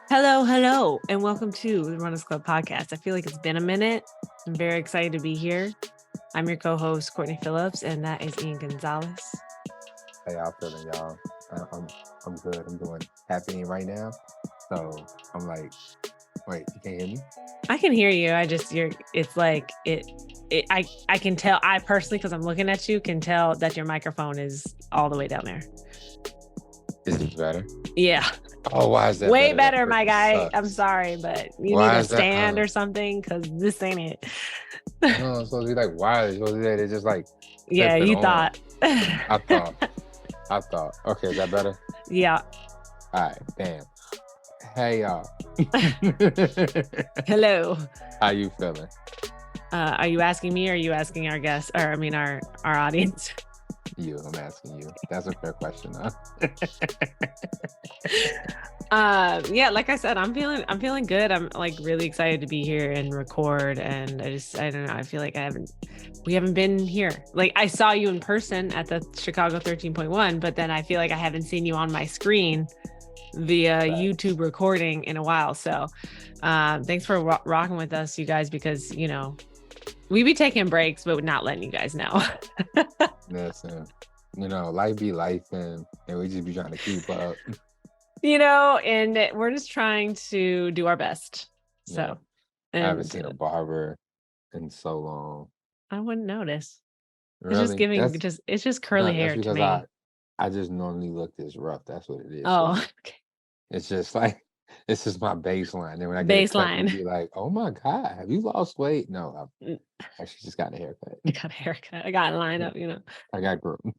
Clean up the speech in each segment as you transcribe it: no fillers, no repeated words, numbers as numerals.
Hello, and welcome to the Runners Club podcast. I feel like it's been a minute. I'm very excited to be here. I'm your co-host, Courtney Phillips, and that is Ian Gonzalez. How y'all feeling, y'all? I'm good. I'm doing happening right now. So I'm like, wait, you can't hear me? I can hear you. I can tell, I personally, because I'm looking at you, can tell that your microphone is all the way down there. Is this better? Yeah. Oh, why is that way better, my guy? Sucks. I'm sorry, but you need a stand or something, because this ain't it. No, it's supposed to be like wireless. It's supposed to be that it's just like, yeah, you on. thought. I thought. Okay, is that better? Yeah. All right, damn. Hey, y'all. Hello. How you feeling? Are you asking me, or are you asking our guests, or our audience? You, I'm asking you. That's a fair question, huh? Yeah, like I said, I'm feeling good. I'm like really excited to be here and record, and I don't know, I feel like we haven't been here. Like, I saw you in person at the Chicago 13.1, but then I feel like I haven't seen you on my screen via YouTube recording in a while. So thanks for rocking with us, you guys, because we be taking breaks, but not letting you guys know. Listen, life be life, and we just be trying to keep up. And we're just trying to do our best. So, I haven't seen a barber in so long. I wouldn't notice. Really? It's just curly hair to me. I just normally look this rough. That's what it is. Oh, okay. It's just like, this is my baseline. And when I get baseline, be like, oh my God, have you lost weight? No, I've actually just got a haircut. You got a haircut. I got a lineup, I got groomed.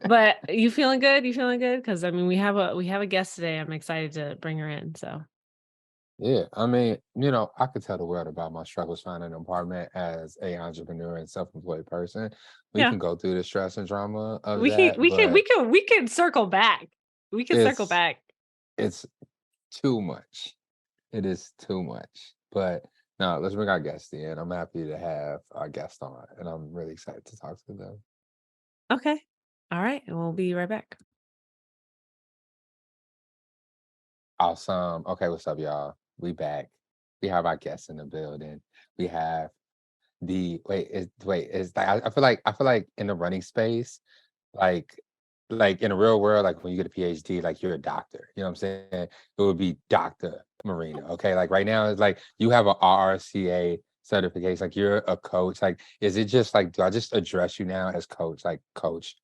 But you feeling good? You feeling good? Because I mean, we have a guest today. I'm excited to bring her in. So yeah, I mean, I could tell the world about my struggles finding an apartment as a entrepreneur and self-employed person. We can go through the stress and drama of that. We can circle back. We can circle back. It's too much. It is too much. But no, let's bring our guest in. I'm happy to have our guest on, and I'm really excited to talk to them. Okay. All right. And we'll be right back. Awesome. Okay, what's up, y'all? We back. We have our guests in the building. We have is like I feel like in the running space, like in the real world, like when you get a PhD, like you're a doctor. You know what I'm saying? It would be Dr. Marina. Okay. Like right now, it's like you have a RRCA certification, like you're a coach. Like, is it just like, do I just address you now as coach, like Coach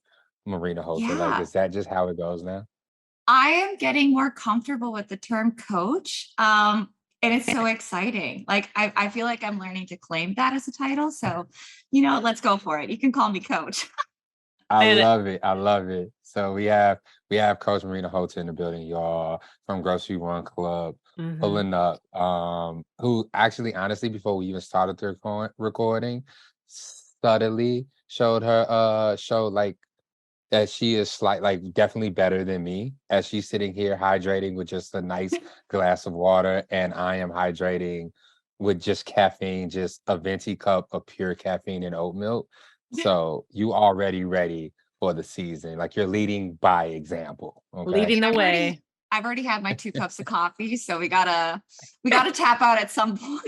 Marina Holter? Yeah. Like, is that just how it goes now? I am getting more comfortable with the term coach. And it's so exciting. Like, I feel like I'm learning to claim that as a title. So, let's go for it. You can call me coach. I love it. So we have Coach Marina Holter in the building, y'all, from Grocery Run Club, pulling up. Who actually, honestly, before we even started the recording, subtly showed like that she is definitely better than me, as she's sitting here hydrating with just a nice glass of water, and I am hydrating with just caffeine, just a venti cup of pure caffeine and oat milk. So you already ready for the season. Like, you're leading by example. Okay? Leading the way. I've already had my 2 cups of coffee, so we gotta tap out at some point.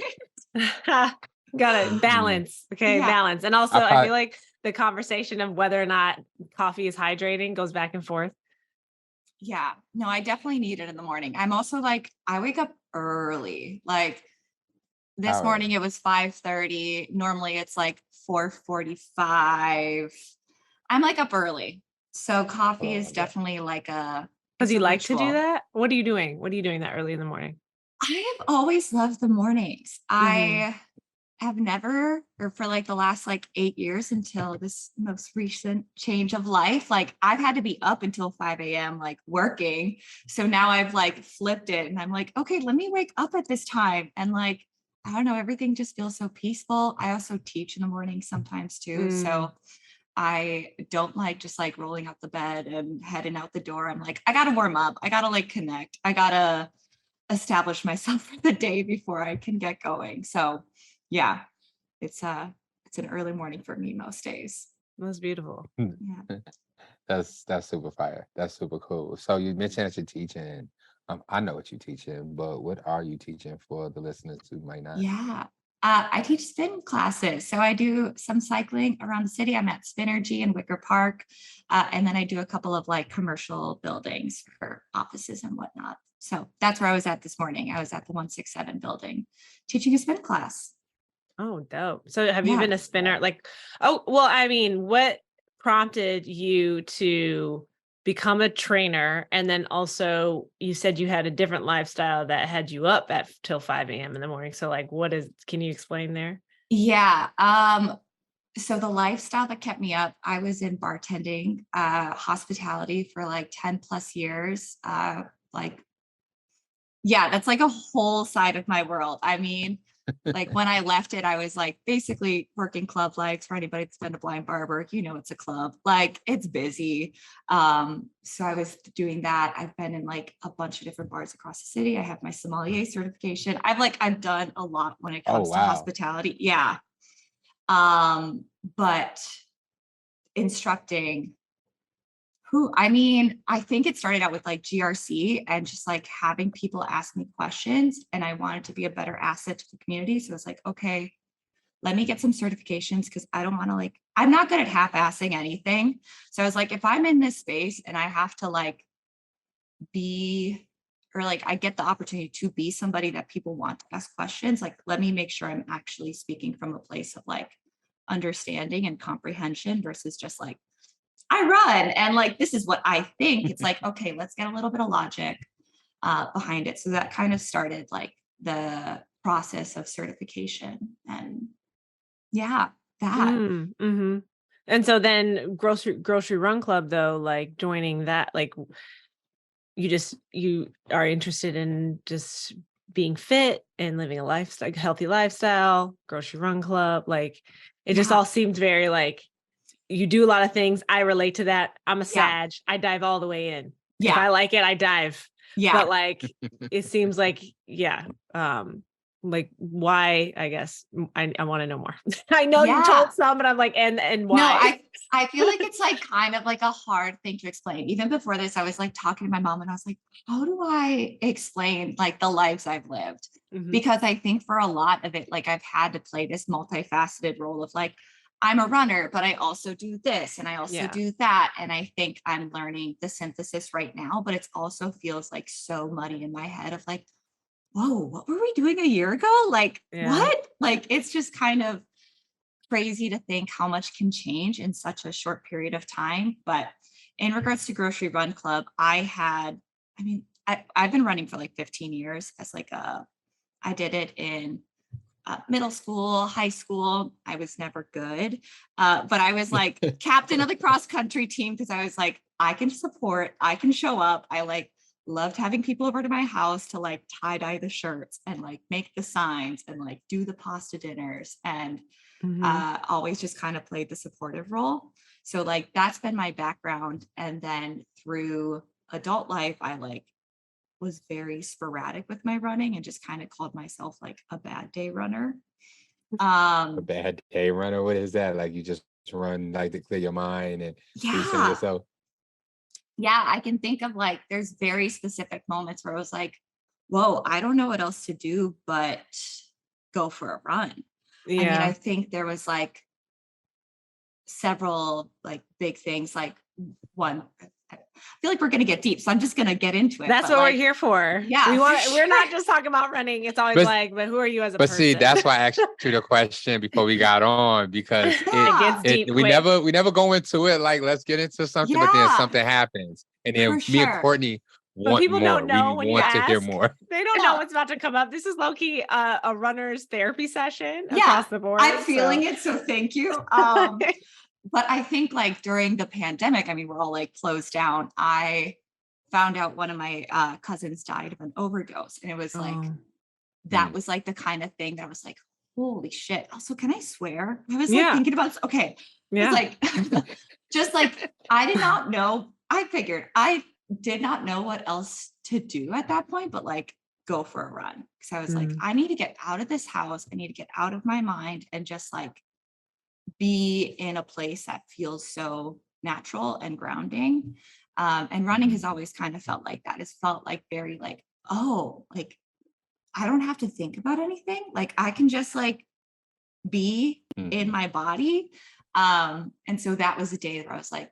Gotta balance. Okay, balance. And also, I feel like the conversation of whether or not coffee is hydrating goes back and forth. Yeah, no, I definitely need it in the morning. I'm also like, I wake up early. Like, this morning it was 5:30. Normally it's like 4:45. I'm like up early. So coffee is definitely like because you like ritual. To do that? What are you doing? What are you doing that early in the morning? I have always loved the mornings. I have never, or for like the last 8 years until this most recent change of life, like I've had to be up until 5 a.m. like working. So now I've flipped it, and I'm like, okay, let me wake up at this time. And I don't know, everything just feels so peaceful. I also teach in the morning sometimes too. So I don't like just rolling out the bed and heading out the door. I'm like, I got to warm up. I got to connect. I got to establish myself for the day before I can get going. So yeah, it's an early morning for me most days. That's beautiful. Yeah. That's super fire. That's super cool. So you mentioned that you're teaching. I know what you're teaching, but what are you teaching for the listeners who might not? Yeah. I teach spin classes. So I do some cycling around the city. I'm at Spinergy in Wicker Park. And then I do a couple of like commercial buildings for offices and whatnot. So that's where I was at this morning. I was at the 167 building teaching a spin class. Oh, dope. So have you Yeah. been a spinner? Like, oh, well, I mean, what prompted you to become a trainer? And then also you said you had a different lifestyle that had you up at till 5 a.m. in the morning. So like, can you explain there? Yeah. So the lifestyle that kept me up, I was in bartending, hospitality for like 10 plus years. Like, yeah, that's like a whole side of my world. I mean, like when I left it, I was like basically working club lights. For anybody that's been to Blind Barber, you know, it's a club, like it's busy. So I was doing that. I've been in like a bunch of different bars across the city. I have my sommelier certification. I've done a lot when it Oh comes to wow. hospitality. Yeah. But instructing I think it started out with like GRC and just like having people ask me questions, and I wanted to be a better asset to the community. So it's like, okay, let me get some certifications because I don't want to I'm not good at half-assing anything. So I was like, if I'm in this space and I have to like be, or like I get the opportunity to be somebody that people want to ask questions, like let me make sure I'm actually speaking from a place of like understanding and comprehension versus just like I run and like this is what I think. It's like, okay, let's get a little bit of logic behind it. So that kind of started like the process of certification. And yeah, that. Mm-hmm. And so then grocery run club though, like joining that, like you are interested in just being fit and living a lifestyle, healthy lifestyle, grocery run club. Like it just Yeah. all seemed very like you do a lot of things. I relate to that. I'm a Yeah. Sag. I dive all the way in. If Yeah. I like it, I dive. Yeah. But like it seems like, yeah. Like why, I guess I want to know more. I know you Yeah. told some, but I'm like, and No, why? I feel like it's like kind of like a hard thing to explain. Even before this, I was like talking to my mom and I was like, how do I explain like the lives I've lived? Mhm. Because I think for a lot of it, like I've had to play this multifaceted role of like, I'm a runner, but I also do this and I also Yeah. do that. And I think I'm learning the synthesis right now, but it also feels like so muddy in my head of like, whoa, what were we doing a year ago? Like, Yeah. what? Like, it's just kind of crazy to think how much can change in such a short period of time. But in regards to Grocery Run Club, I've been running for like 15 years as like I did it in middle school, high school. I was never good, but I was like captain of the cross country team because I was like, I can support, I can show up. I like loved having people over to my house to like tie dye the shirts and like make the signs and like do the pasta dinners and always just kind of played the supportive role. So like that's been my background. And then through adult life, I like was very sporadic with my running and just kind of called myself like a bad day runner. A bad day runner. What is that? Like you just run like to clear your mind and recenter Yeah. yourself? Yeah. I can think of like, there's very specific moments where I was like, whoa, I don't know what else to do, but go for a run. I mean, I Yeah. think there was like several like big things. Like one, I feel like we're going to get deep, so I'm just going to get into it. That's but what like, we're here for. Yeah, We're not just talking about running. It's always But like, but who are you as a But person? see, that's why I asked you the question before we got on because It gets deep we quick. never go into it like let's get into something, but then Yeah. something happens, and then For me and sure. Courtney But want people more. don't We know when you want to hear ask. more. They don't know No. what's about to come up. This is low-key a runner's therapy session Yeah, across the board. I'm feeling it, so thank you. But I think like during the pandemic, I mean, we're all like closed down. I found out one of my cousins died of an overdose, and it was like that Mm. was like the kind of thing that I was like, holy shit. Also, can I swear? I was like Yeah. thinking about okay. Yeah. It's like just like I did not know. I did not know what else to do at that point, but like go for a run. Because I was like, I need to get out of this house. I need to get out of my mind and just like be in a place that feels so natural and grounding. And running has always kind of felt like that. It's felt like very like, oh, like I don't have to think about anything. Like I can just like be in Mhm. my body. And so that was a day that I was like,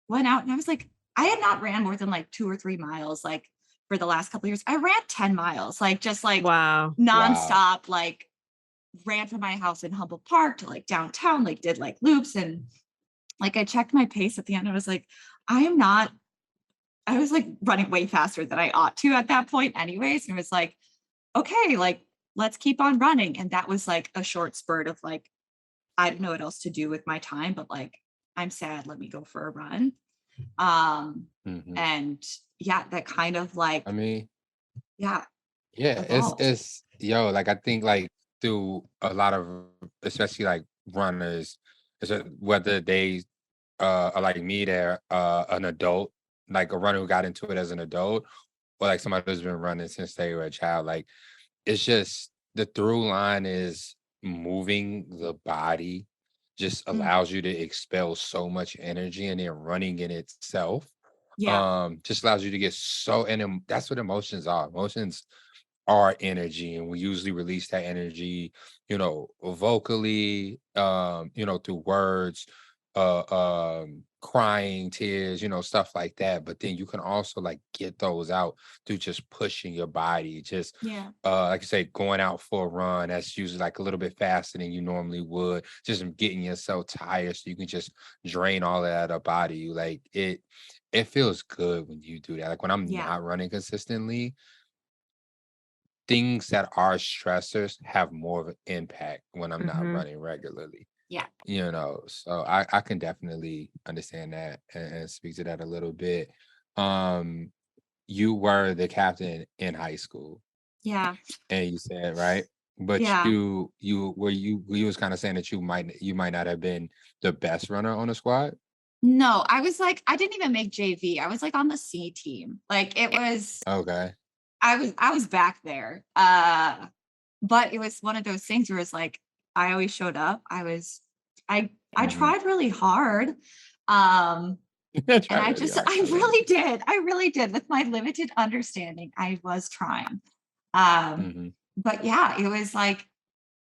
went out and I was like, I had not ran more than like 2 or 3 miles like for the last couple of years. I ran 10 miles, like just like Wow. Wow. nonstop, like ran from my house in Humboldt Park to like downtown, like did like loops. And like I checked my pace at the end. I was like, I am not, I was like running way faster than I ought to at that point, anyways. And it was like, okay, like let's keep on running. And that was like a short spurt of like, I don't know what else to do with my time, but like, I'm sad. Let me go for a run. Um, Mhm. and yeah, that kind of like, I mean, yeah, yeah, evolved. it's yo, like I think like through a lot of, especially like runners, whether they are like me, they're an adult, like a runner who got into it as an adult, or like somebody who's been running since they were a child. Like it's just the through line is moving the body just Mm, allows you to expel so much energy, and then running in itself yeah. just allows you to get so, and that's what emotions are. Emotions our energy, and we usually release that energy, vocally, through words, crying, tears, stuff like that. But then you can also like get those out through just pushing your body, just Yeah. like I say, going out for a run. That's usually like a little bit faster than you normally would, just getting yourself tired so you can just drain all of that out of body. Like it feels good when you do that. Like when I'm Yeah. not running consistently, things that are stressors have more of an impact when I'm not Mm-hmm. running regularly, Yeah. So I can definitely understand that and speak to that a little bit. Um, you were the captain in high school, Yeah. and you said, right? But Yeah. you was kind of saying that you might not have been the best runner on the squad. No, I was like, I didn't even make JV. I was like on the C team. Like it was, Okay. I was back there. But it was one of those things where it's like I always showed up. I Hmm. tried really hard. Um, and Try really hard. I I love really did. I really did with my limited understanding. I was trying. Um, it. but yeah, it was like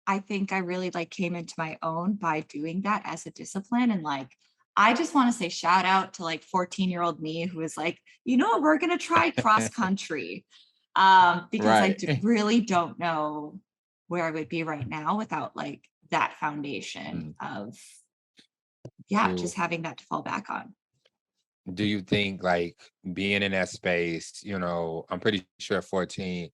I think I really like came into my own by doing that as a discipline. And like, I just want to say shout out to like 14-year-old me who was like, you know what, we're going to try cross country. Because Right. really don't know where I would be right now without like that foundation Mm, of, yeah, just true. having that to fall back on. Do you think like being in that space, I'm pretty sure 14,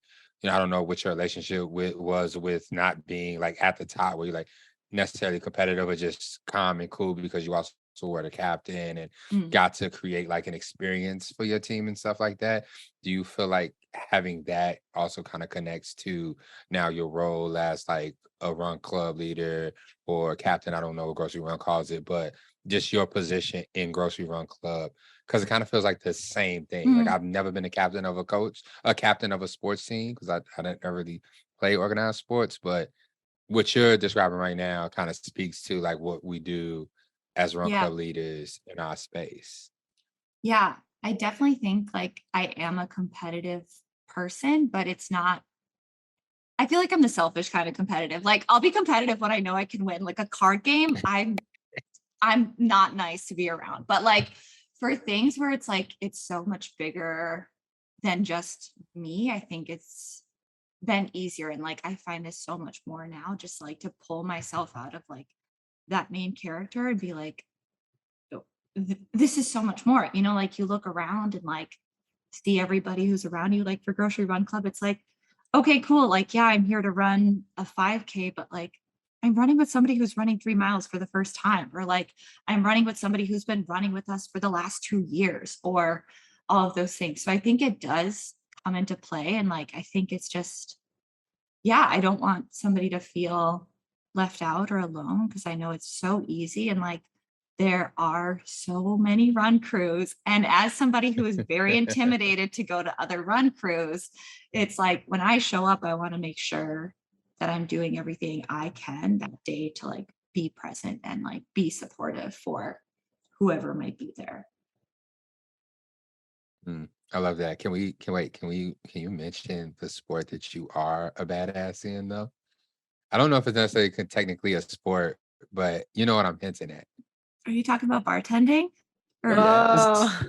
I don't know what your relationship was with not being like at the top where you're like necessarily competitive or just calm and cool because you also were the captain and Mm, got to create like an experience for your team and stuff like that. Do you feel like having that also kind of connects to now your role as like a run club leader or captain? I don't know what Grocery Run calls it, but just your position in Grocery Run Club, because it kind of feels like the same thing. Like mm, I've never been a captain of a sports team because I didn't really play organized sports. But what you're describing right now kind of speaks to like what we do as run yeah. club leaders in our space. Yeah. I definitely think like I am a competitive person, but it's not, I feel like I'm the selfish kind of competitive. Like I'll be competitive when I know I can win. Like a card game, I'm not nice to be around. But like for things where it's like it's so much bigger than just me, I think it's been easier. And like I find this so much more now, just like to pull myself out of like that main character and be like, "Oh, this is so much more." Like you look around and like see everybody who's around you. Like for Grocery Run Club, it's like, okay, cool. Like, yeah, I'm here to run a 5K, but like I'm running with somebody who's running 3 miles for the first time, or like I'm running with somebody who's been running with us for the last 2 years, or all of those things. So I think it does come into play. And like, I think it's just, yeah, I don't want somebody to feel left out or alone because I know it's so easy. And like, there are so many run crews. And as somebody who is very intimidated to go to other run crews, it's like when I show up, I want to make sure that I'm doing everything I can that day to like be present and like be supportive for whoever might be there. I love that. Can you mention the sport that you are a badass in though? I don't know if it's necessarily technically a sport, but you know what I'm hinting at. Are you talking about bartending? Or Yes.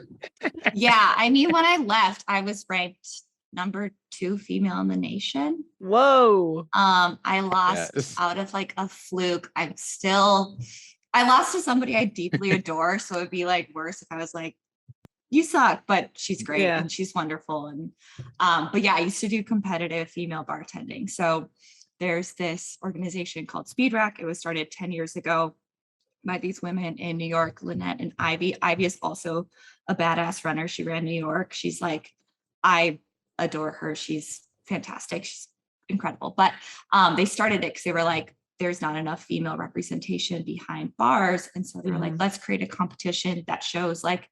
yeah, I mean, when I left, I was ranked number 2 female in the nation. Whoa. I lost out of like a fluke. I lost to somebody I deeply adore. So it'd be like worse if I was like, you suck, but she's great and she's wonderful. And but yeah, I used to do competitive female bartending. So there's this organization called Speed Rack. It was started 10 years ago by these women in New York, Lynette and Ivy. Ivy is also a badass runner. She ran New York. She's like, I adore her. She's fantastic. She's incredible. But they started it because they were like, there's not enough female representation behind bars. And so they were like, let's create a competition that shows like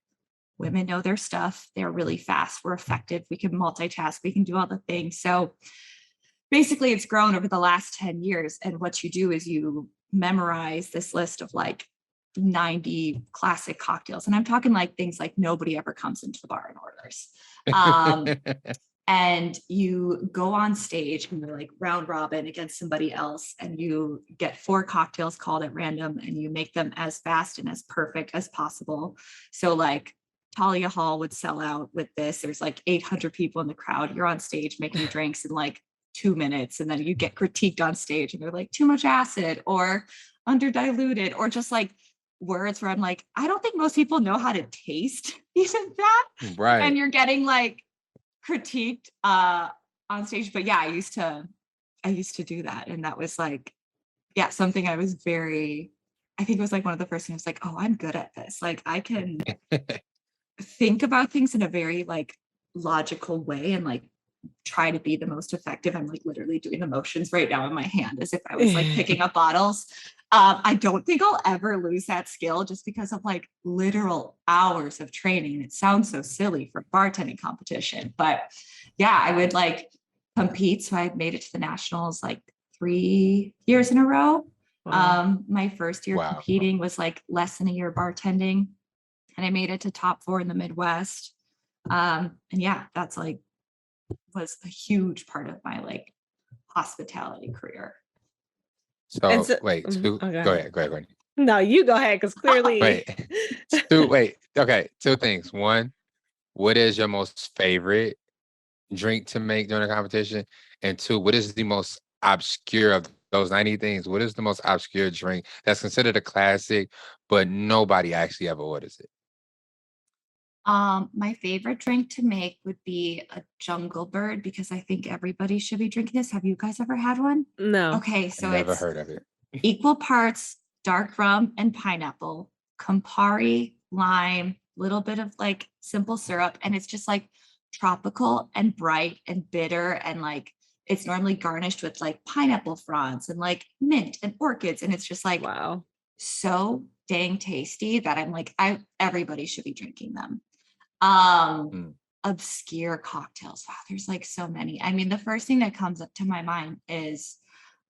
women know their stuff. They're really fast. We're effective. We can multitask. We can do all the things. So basically it's grown over the last 10 years. And what you do is you memorize this list of like 90 classic cocktails. And I'm talking like things like nobody ever comes into the bar and orders. And you go on stage and you're like round robin against somebody else. And you get 4 cocktails called at random and you make them as fast and as perfect as possible. So like Talia Hall would sell out with this. There's like 800 people in the crowd. You're on stage making drinks in like 2 minutes. And then you get critiqued on stage and they're like too much acid or under diluted or just like words where I'm like, I don't think most people know how to taste even that. Right. And you're getting like critiqued on stage. But yeah, I used to do that. And that was like, yeah, something I was I think it was like one of the first things like, oh, I'm good at this. Like I can think about things in a very like logical way and like try to be the most effective. I'm like literally doing the motions right now in my hand as if I was like picking up bottles. I don't think I'll ever lose that skill just because of like literal hours of training. It sounds so silly for a bartending competition, but yeah, I would like compete. So I made it to the nationals like 3 years in a row. Wow. My first year competing was like less than a year bartending and I made it to top 4 in the Midwest. And yeah, that's like was a huge part of my like hospitality career. So wait, go ahead. No, you go ahead because clearly wait. Okay, 2 things. 1, what is your most favorite drink to make during a competition? And 2, what is the most obscure of those 90 things? What is the most obscure drink that's considered a classic, but nobody actually ever orders it? My favorite drink to make would be a jungle bird because I think everybody should be drinking this. Have you guys ever had one? No. Okay, so I've never heard of it. Equal parts dark rum and pineapple, Campari, lime, little bit of like simple syrup, and it's just like tropical and bright and bitter and like it's normally garnished with like pineapple fronds and like mint and orchids and it's just like wow, so dang tasty that I'm like everybody should be drinking them. Obscure cocktails. Wow, there's like so many. I mean, the first thing that comes up to my mind is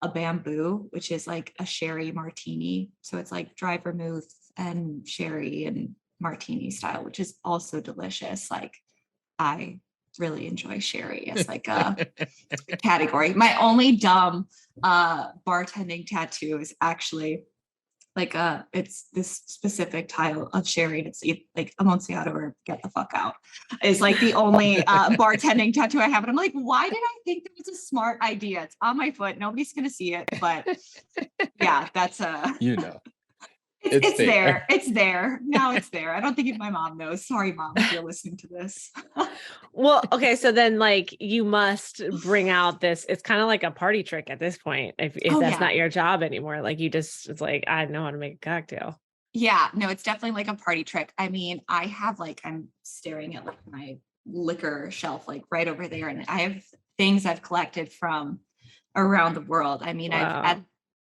a bamboo, which is like a sherry martini. So it's like dry vermouth and sherry and martini style, which is also delicious. Like I really enjoy sherry as like a category. My only dumb bartending tattoo is actually like it's this specific style of sherry. It's like Amontillado or get the fuck out is like the only bartending tattoo I have. And I'm like, why did I think that was a smart idea? It's on my foot. Nobody's gonna see it, but yeah, that's it's there. It's there. Now it's there. I don't think if my mom knows. Sorry, Mom, if you're listening to this. Well, okay. So then like you must bring out this, it's kind of like a party trick at this point. If that's not your job anymore, like it's like, I know how to make a cocktail. Yeah, no, it's definitely like a party trick. I mean, I have like, I'm staring at like my liquor shelf, like right over there. And I have things I've collected from around the world. I mean,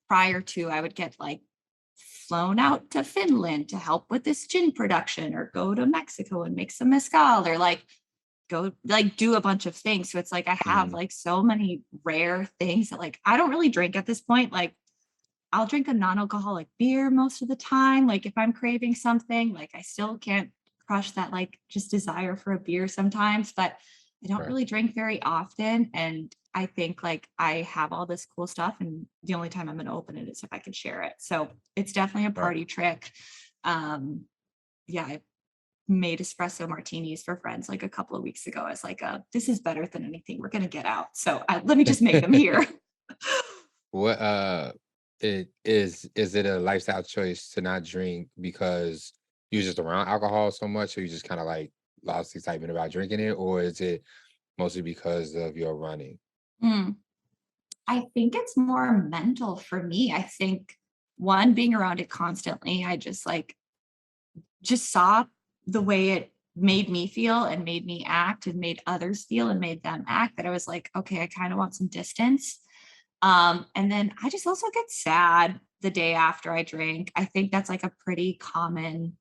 prior to, I would get like flown out to Finland to help with this gin production or go to Mexico and make some mezcal or like go like do a bunch of things. So it's like I have like so many rare things that like I don't really drink at this point. Like I'll drink a non-alcoholic beer most of the time. Like if I'm craving something, like I still can't crush that like just desire for a beer sometimes, but I don't Right. really drink very often. And I think like I have all this cool stuff and the only time I'm going to open it is if I can share it. So it's definitely a Right. party trick. Yeah, I made espresso martinis for friends like a couple of weeks ago. I was like, this is better than anything we're going to get out. So let me just make them here. What is it a lifestyle choice to not drink because you're just around alcohol so much, or you just kind of like lost excitement about drinking it, or is it mostly because of your running? Hmm. I think it's more mental for me. I think one, being around it constantly, I just saw the way it made me feel and made me act and made others feel and made them act, that I was like, okay, I kind of want some distance. And then I just also get sad the day after I drink. I think that's like a pretty common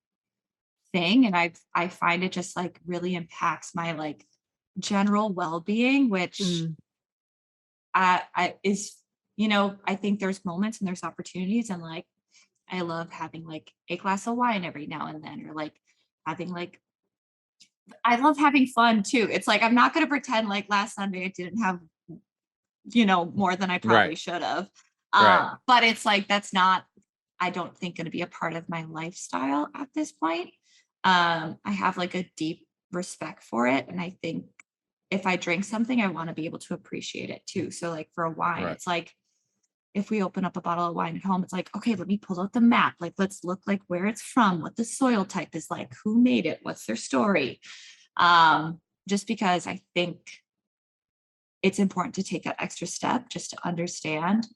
thing. And I find it just like really impacts my like general well-being, which Mm. I is, I think there's moments and there's opportunities, and like I love having like a glass of wine every now and then, or like having like I love having fun too. It's like I'm not going to pretend like last Sunday I didn't have, more than I probably Right. should have. Right. But it's like that's not, I don't think, going to be a part of my lifestyle at this point. I have like a deep respect for it, and I think if I drink something, I want to be able to appreciate it too. So like for a wine, Right. it's like if we open up a bottle of wine at home, it's like, okay, let me pull out the map. Like, let's look like where it's from, what the soil type is like, who made it, what's their story. Just because I think it's important to take that extra step just to understand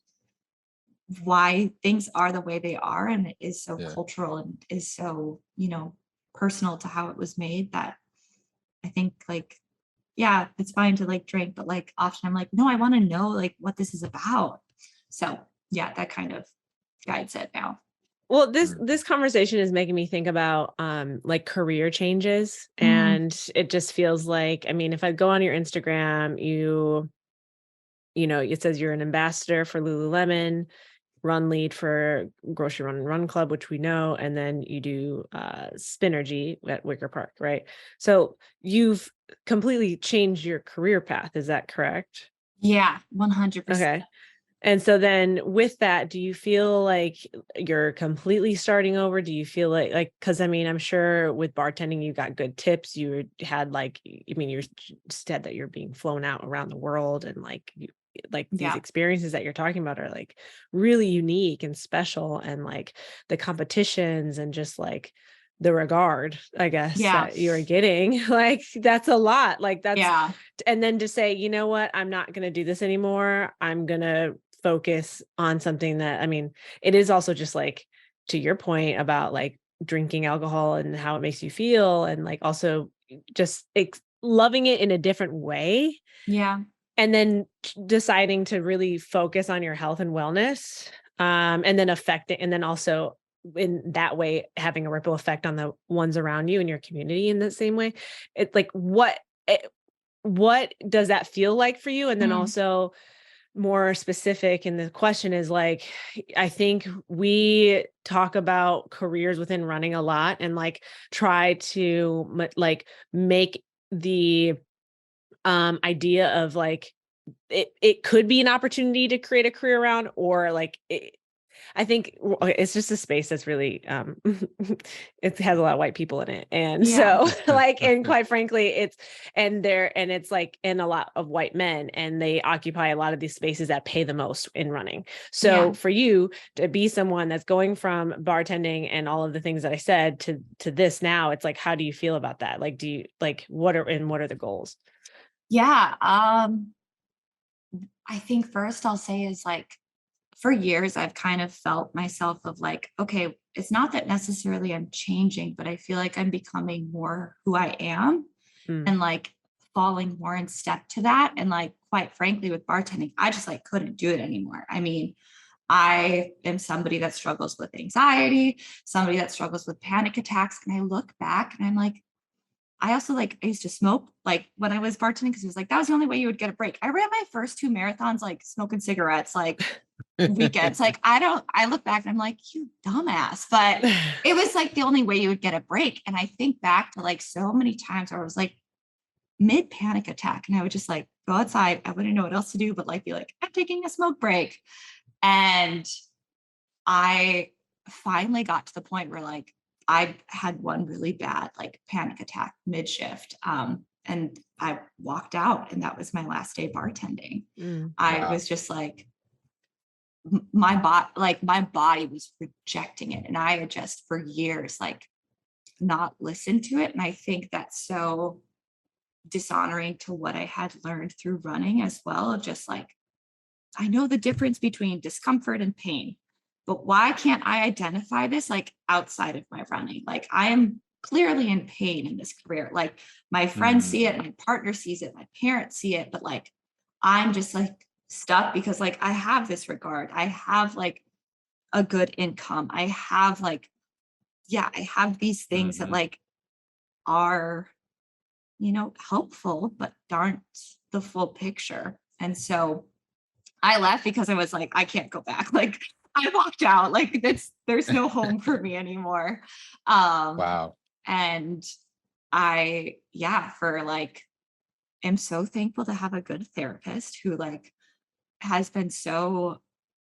why things are the way they are. And it is so Yeah. cultural and is so, personal to how it was made, that I think like, yeah, it's fine to like drink, but like often I'm like, no, I want to know like what this is about. So yeah, that kind of guides it now. Well, this Mm. this conversation is making me think about like career changes, Mm, and it just feels like, I mean, if I go on your Instagram, it says you're an ambassador for Lululemon, run lead for Grocery Run and Run Club, which we know, and then you do Spinergy at Wicker Park, right? So you've completely changed your career path. Is that correct? yeah, 100%. Okay. And so then with that, do you feel like you're completely starting over? Do you feel like, because I mean, I'm sure with bartending, you got good tips. Had like, I mean, you said that you're being flown out around the world, and like, like these Yeah. experiences that you're talking about are like really unique and special, and like the competitions and just like the regard, I guess, Yeah. that you're getting, like that's a lot. Like that's, Yeah. and then to say, you know what, I'm not going to do this anymore. I'm going to focus on something that, I mean, it is also just like, to your point about like drinking alcohol and how it makes you feel, and like also just loving it in a different way, Yeah. and then deciding to really focus on your health and wellness, and then affecting, and then also in that way having a ripple effect on the ones around you in your community in the same way. It's like what does that feel like for you? And then Mm, also more specific, and the question is like, I think we talk about careers within running a lot, and like try to like make the idea of like it could be an opportunity to create a career around, or like I think it's just a space that's really it has a lot of white people in it. And yeah. so like, and quite frankly, it's like, and a lot of white men, and they occupy a lot of these spaces that pay the most in running. So Yeah. for you to be someone that's going from bartending and all of the things that I said to this now, it's like, how do you feel about that? Like, do you like, what are the goals? Yeah. I think first I'll say is like for years I've kind of felt myself of like, okay, it's not that necessarily I'm changing, but I feel like I'm becoming more who I am, Mm, and like falling more in step to that. And like quite frankly, with bartending, I just like couldn't do it anymore. I mean, I am somebody that struggles with anxiety, somebody that struggles with panic attacks. And I look back and I'm like, I also like, I used to smoke like when I was bartending, because it was like that was the only way you would get a break. I ran my first two marathons like smoking cigarettes, like weekends. Like I look back and I'm like, you dumbass, but it was like the only way you would get a break. And I think back to like so many times where I was like mid panic attack and I would just like go outside. I wouldn't know what else to do, but like be like, I'm taking a smoke break. And I finally got to the point where like I had one really bad like panic attack mid shift. And I walked out and that was my last day bartending. I Wow. was just like, my body was rejecting it. And I had just for years, like not listened to it. And I think that's so dishonoring to what I had learned through running as well. Of just like, I know the difference between discomfort and pain, but why can't I identify this like outside of my running? Like I am clearly in pain in this career. Like my friends see it, my partner sees it, my parents see it, but like I'm just like stuck because like I have this regard. I have like a good income. I have like, yeah, I have these things that like are, helpful, but aren't the full picture. And so I left because I was like, I can't go back. Like I walked out. Like there's no home for me anymore. Wow. And for like am so thankful to have a good therapist who like has been so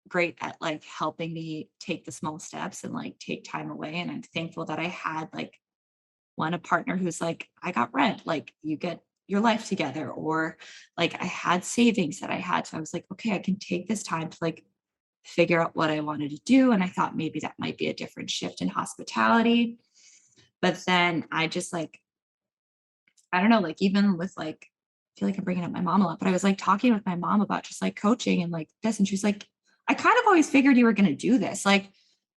great at like helping me take the small steps and like take time away. And I'm thankful that I had like a partner who's like, I got rent, like you get your life together, or like I had savings that I had. So I was like, okay, I can take this time to like figure out what I wanted to do. And I thought maybe that might be a different shift in hospitality. But then I just like, I don't know, like even with like, I feel like I'm bringing up my mom a lot, but I was like talking with my mom about just like coaching and like this. And she's like, I kind of always figured you were going to do this. Like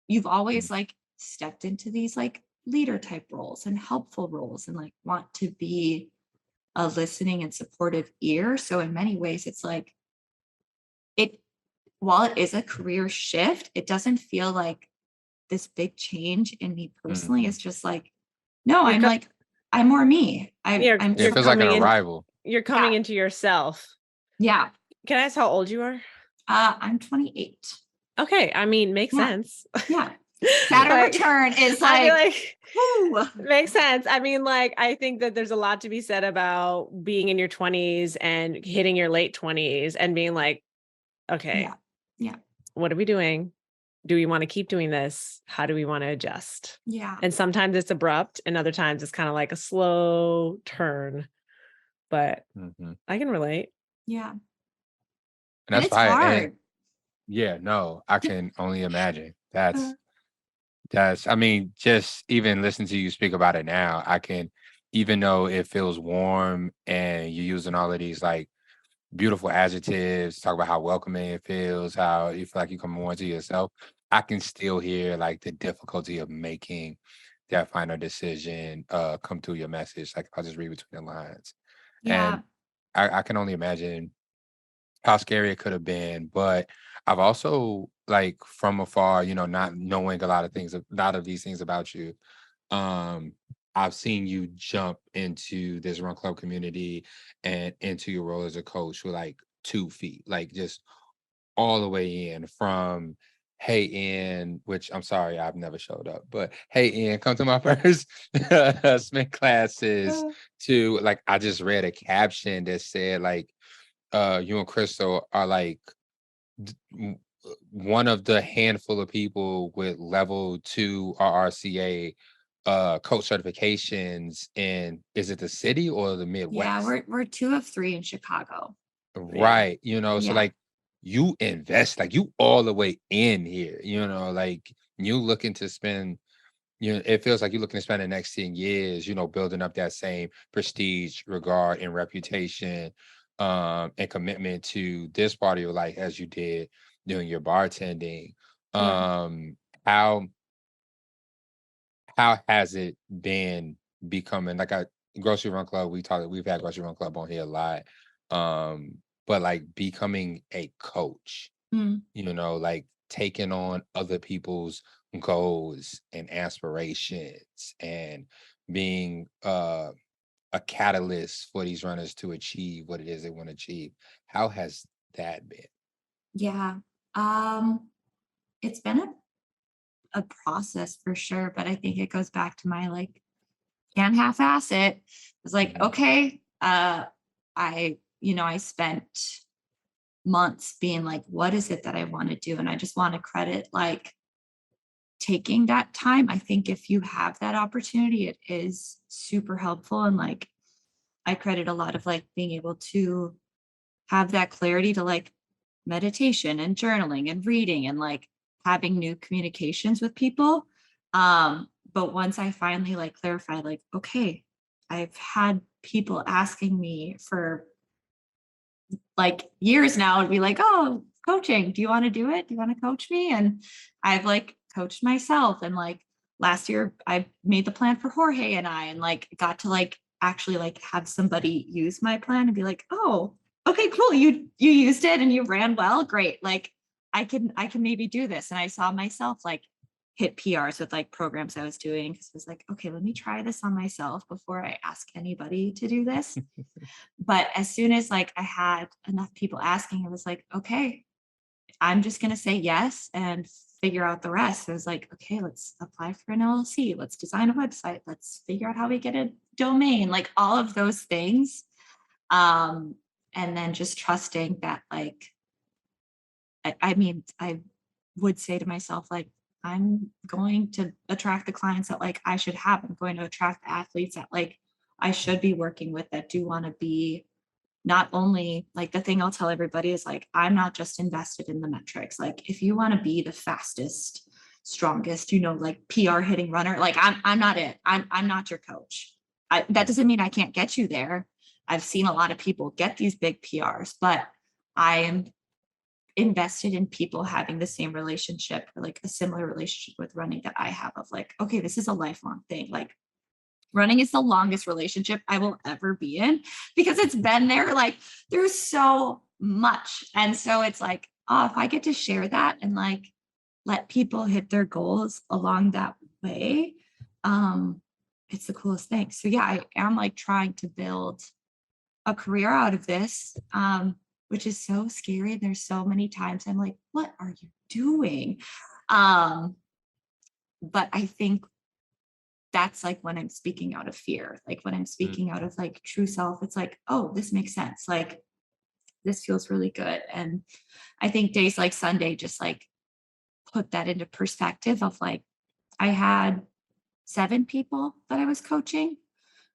you've always like stepped into these like leader type roles and helpful roles and like want to be a listening and supportive ear. So in many ways, it's like it, while it is a career shift, it doesn't feel like this big change in me personally. It's just like, no, You're I'm co- like, I'm more me. you're I'm It you're feels like an coming in. arrival. You're coming Yeah. into yourself. Yeah. Can I ask how old you are? I'm 28. Okay, I mean, makes Yeah. sense. Yeah. Saturn Like, return is I like, feel like whoo. makes sense. I mean, like, I think that there's a lot to be said about being in your 20s and hitting your late 20s and being like, okay, Yeah. Yeah. what are we doing? Do we want to keep doing this? How do we want to adjust? Yeah. And sometimes it's abrupt, and other times it's kind of like a slow turn. But I can relate. Yeah. And And that's it's fine. And hard. yeah, no, I can only imagine. I mean, just even listen to you speak about it now, I can, even though it feels warm and you're using all of these like beautiful adjectives, talk about how welcoming it feels, how you feel like you come more into yourself, I can still hear like the difficulty of making that final decision come through your message. Like I'll just read between the lines. Yeah. And I can only imagine how scary it could have been. But I've also like from afar, not knowing a lot of these things about you, um, I've seen you jump into this run club community and into your role as a coach with like 2 feet, like just all the way in from hey Ian, which I'm sorry I've never showed up, but hey Ian, come to my first Smith classes to like I just read a caption that said like you and Crystal are like one of the handful of people with level 2 RRCA coach certifications in is it the city or the Yeah. Midwest? We're 2 of 3 in Chicago. Yeah. Right. So Yeah. like you invest, like you all the way in here, like you looking to spend, it feels like you're looking to spend the next 10 years, building up that same prestige, regard, and reputation, and commitment to this part of your life as you did doing your bartending. Yeah. Um, how how has it been becoming like a grocery run club? We've had grocery run club on here a lot. But like becoming a coach, Mm. like taking on other people's goals and aspirations and being a catalyst for these runners to achieve what it is they want to achieve. How has that been? Yeah. It's been a process for sure, but I think it goes back to my like can't half-ass it. It's like, Mhm. okay, I spent months being like, what is it that I want to do? And I just want to credit like taking that time. I think if you have that opportunity, it is super helpful. And like, I credit a lot of like being able to have that clarity to like meditation and journaling and reading and like having new communications with people. But once I finally like clarified, like, okay, I've had people asking me for like years now and be like, oh, coaching, do you want to do it? Do you want to coach me? And I've like coached myself. And like last year I made the plan for Jorge and I and like got to like actually like have somebody use my plan and be like, oh, okay, cool. You used it and you ran well. Great. Like I can maybe do this. And I saw myself like hit PRs with like programs I was doing because I was like, okay, let me try this on myself before I ask anybody to do this. But as soon as like I had enough people asking, it was like, okay, I'm just going to say yes and figure out the rest. It was like, okay, let's apply for an LLC. Let's design a website. Let's figure out how we get a domain, like all of those things. Um, and then just trusting that, like, I mean, I would say to myself, like, I'm going to attract the clients that like I should have. I'm going to attract the athletes that like I should be working with that do want to be not only like the thing I'll tell everybody is like, I'm not just invested in the metrics. Like if you want to be the fastest, strongest, like PR hitting runner, like I'm not it. I'm not your coach. That doesn't mean I can't get you there. I've seen a lot of people get these big PRs, but I am invested in people having the same relationship or like a similar relationship with running that I have of like, okay, this is a lifelong thing. Like running is the longest relationship I will ever be in because it's been there. Like there's so much. And so it's like, oh, if I get to share that and like let people hit their goals along that way, it's the coolest thing. So yeah, I am like trying to build a career out of this, which is so scary. There's so many times I'm like, what are you doing? Um, but I think that's like when I'm speaking out of fear, like when I'm speaking out of like true self, it's like, oh, this makes sense. Like this feels really good. And I think days like Sunday just like put that into perspective of like, I had 7 people that I was coaching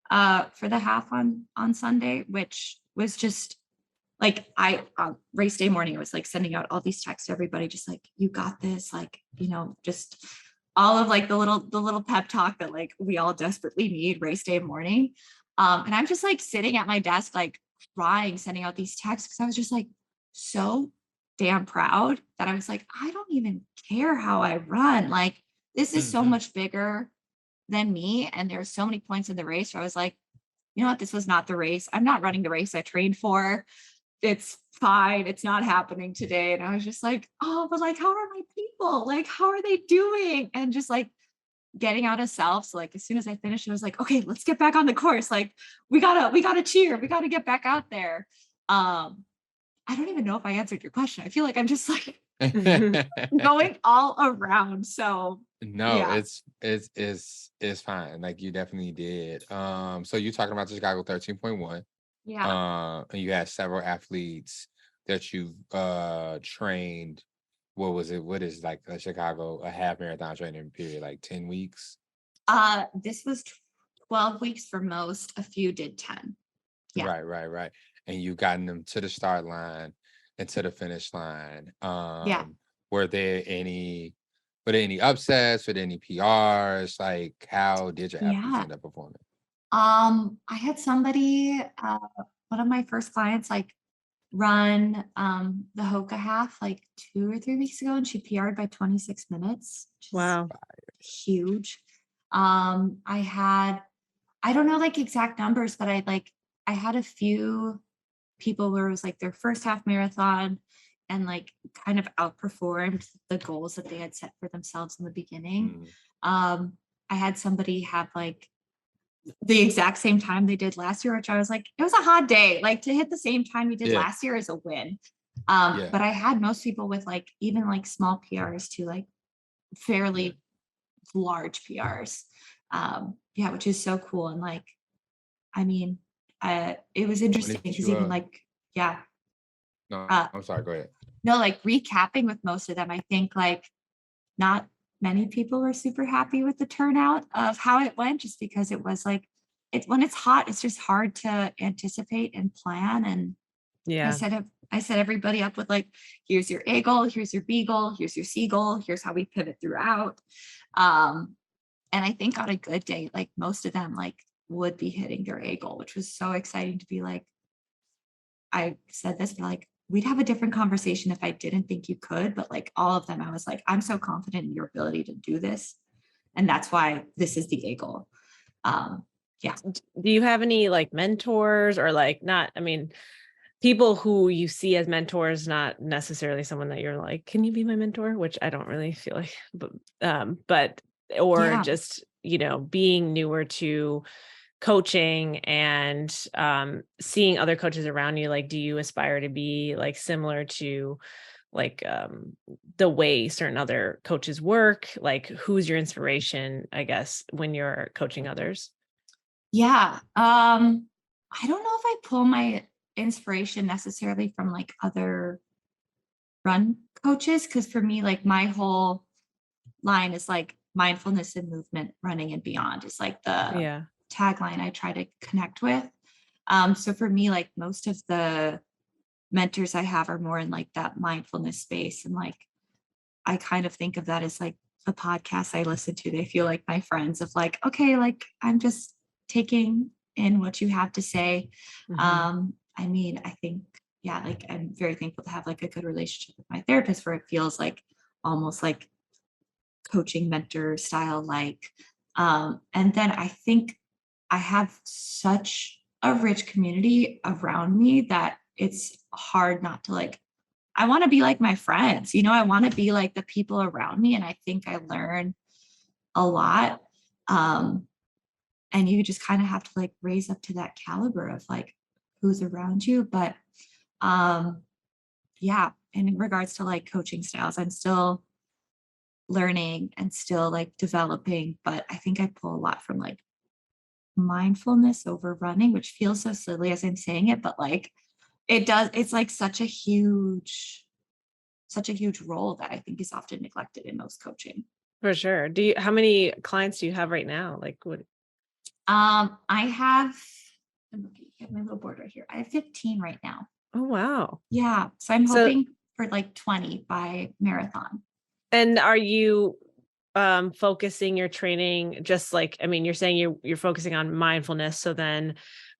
for the half on Sunday, which was just like I race day morning, I was like sending out all these texts to everybody, just like, you got this, like, just all of like the little pep talk that like we all desperately need race day morning. And I'm just like sitting at my desk, like crying, sending out these texts because I was just like so damn proud that I was like, I don't even care how I run. Like this is so much bigger than me. And there's so many points in the race where I was like, you know what, this was not the race. I'm not running the race I trained for. It's fine. It's not happening today. And I was just like, oh, but like, how are my people? Like, how are they doing? And just like getting out of self. So like, as soon as I finished, I was like, okay, let's get back on the course. Like we gotta cheer. We gotta get back out there. I don't even know if I answered your question. I feel like I'm just like going all around. So No, yeah. it's fine. Like you definitely did. So you're talking about the Chicago 13.1. Yeah. And you had several athletes that you trained. What was it? What is like a half marathon training period, like 10 weeks? This was 12 weeks for most. A few did 10. Yeah. Right. And you gotten them to the start line and to the finish line. Yeah. Were there any upsets? Were there any PRs? Like how did your athletes Yeah. end up performing? I had somebody, one of my first clients, like run the Hoka half like 2 or 3 weeks ago, and she PR'd by 26 minutes, which is Wow. huge. I don't know like exact numbers, but I had a few people where it was like their first half marathon and like kind of outperformed the goals that they had set for themselves in the beginning. I had somebody have like the exact same time they did last year, which I was like, it was a hot day. Like to hit the same time you did Yeah. last year is a win. But I had most people with like even like small PRs to like fairly large PRs. Yeah, which is so cool. And like, I mean, it was When interesting did because you even like, yeah, no, uh, I'm sorry, go ahead. no, like recapping with most of them, I think like not many people were super happy with the turnout of how it went, just because it was like, it's when it's hot, it's just hard to anticipate and plan. And Yeah. I set everybody up with like, here's your A goal, here's your B goal, here's your C goal, here's how we pivot throughout. And I think on a good day, like most of them like would be hitting their A goal, which was so exciting to be like, I said this, but like, we'd have a different conversation if I didn't think you could, but like all of them, I was like, I'm so confident in your ability to do this. And that's why this is the A goal. Yeah. Do you have any like mentors or like not, I mean, people who you see as mentors, not necessarily someone that you're like, can you be my mentor? Which I don't really feel like, but, or Yeah. just, you know, being newer to coaching and seeing other coaches around you, like, do you aspire to be like similar to like the way certain other coaches work? Like, who's your inspiration, I guess, when you're coaching others? Yeah. I don't know if I pull my inspiration necessarily from like other run coaches, because for me, like my whole line is like mindfulness and movement, running and beyond is like the Yeah. tagline I try to connect with. So for me, like most of the mentors I have are more in like that mindfulness space. And like, I kind of think of that as like the podcasts I listen to. They feel like my friends of like, okay, like I'm just taking in what you have to say. Mhm. I mean, I think, yeah, like I'm very thankful to have like a good relationship with my therapist where it feels like almost like coaching mentor style like. And then I think I have such a rich community around me that it's hard not to like, I want to be like my friends, you know, I want to be like the people around me. And I think I learn a lot. Um, and you just kind of have to like raise up to that caliber of like who's around you. But um, yeah, in regards to like coaching styles, I'm still learning and still like developing, but I think I pull a lot from like mindfulness over running, which feels so silly as I'm saying it, but like it does, it's like such a huge role that I think is often neglected in most coaching. For sure. How many clients do you have right now? Like what? I have, I'm looking at my little board right here. I have 15 right now. Oh, wow. Yeah. So I'm So, hoping for like 20 by marathon. and are you focusing your training just like, I mean, you're saying you're focusing on mindfulness. So then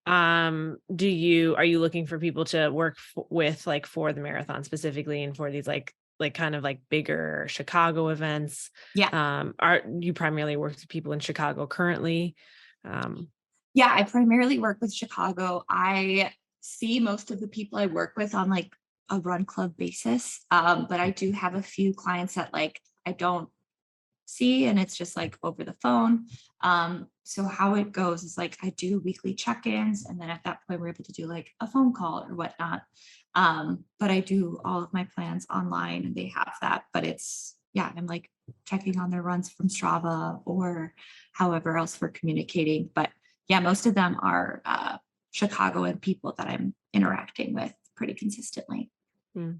are you looking for people to work with like for the marathon specifically and for these like kind of like bigger Chicago events? Yeah. Are you primarily work with people in Chicago currently? Yeah, I primarily work with Chicago. I see most of the people I work with on like a run club basis. But I do have a few clients that like I don't see and it's just like over the phone. So how it goes is like I do weekly check-ins and then at that point we're able to do like a phone call or whatnot. But I do all of my plans online and they have that, but it's, yeah, I'm like checking on their runs from Strava or however else we're communicating. But yeah, most of them are Chicago and people that I'm interacting with pretty consistently. Hmm.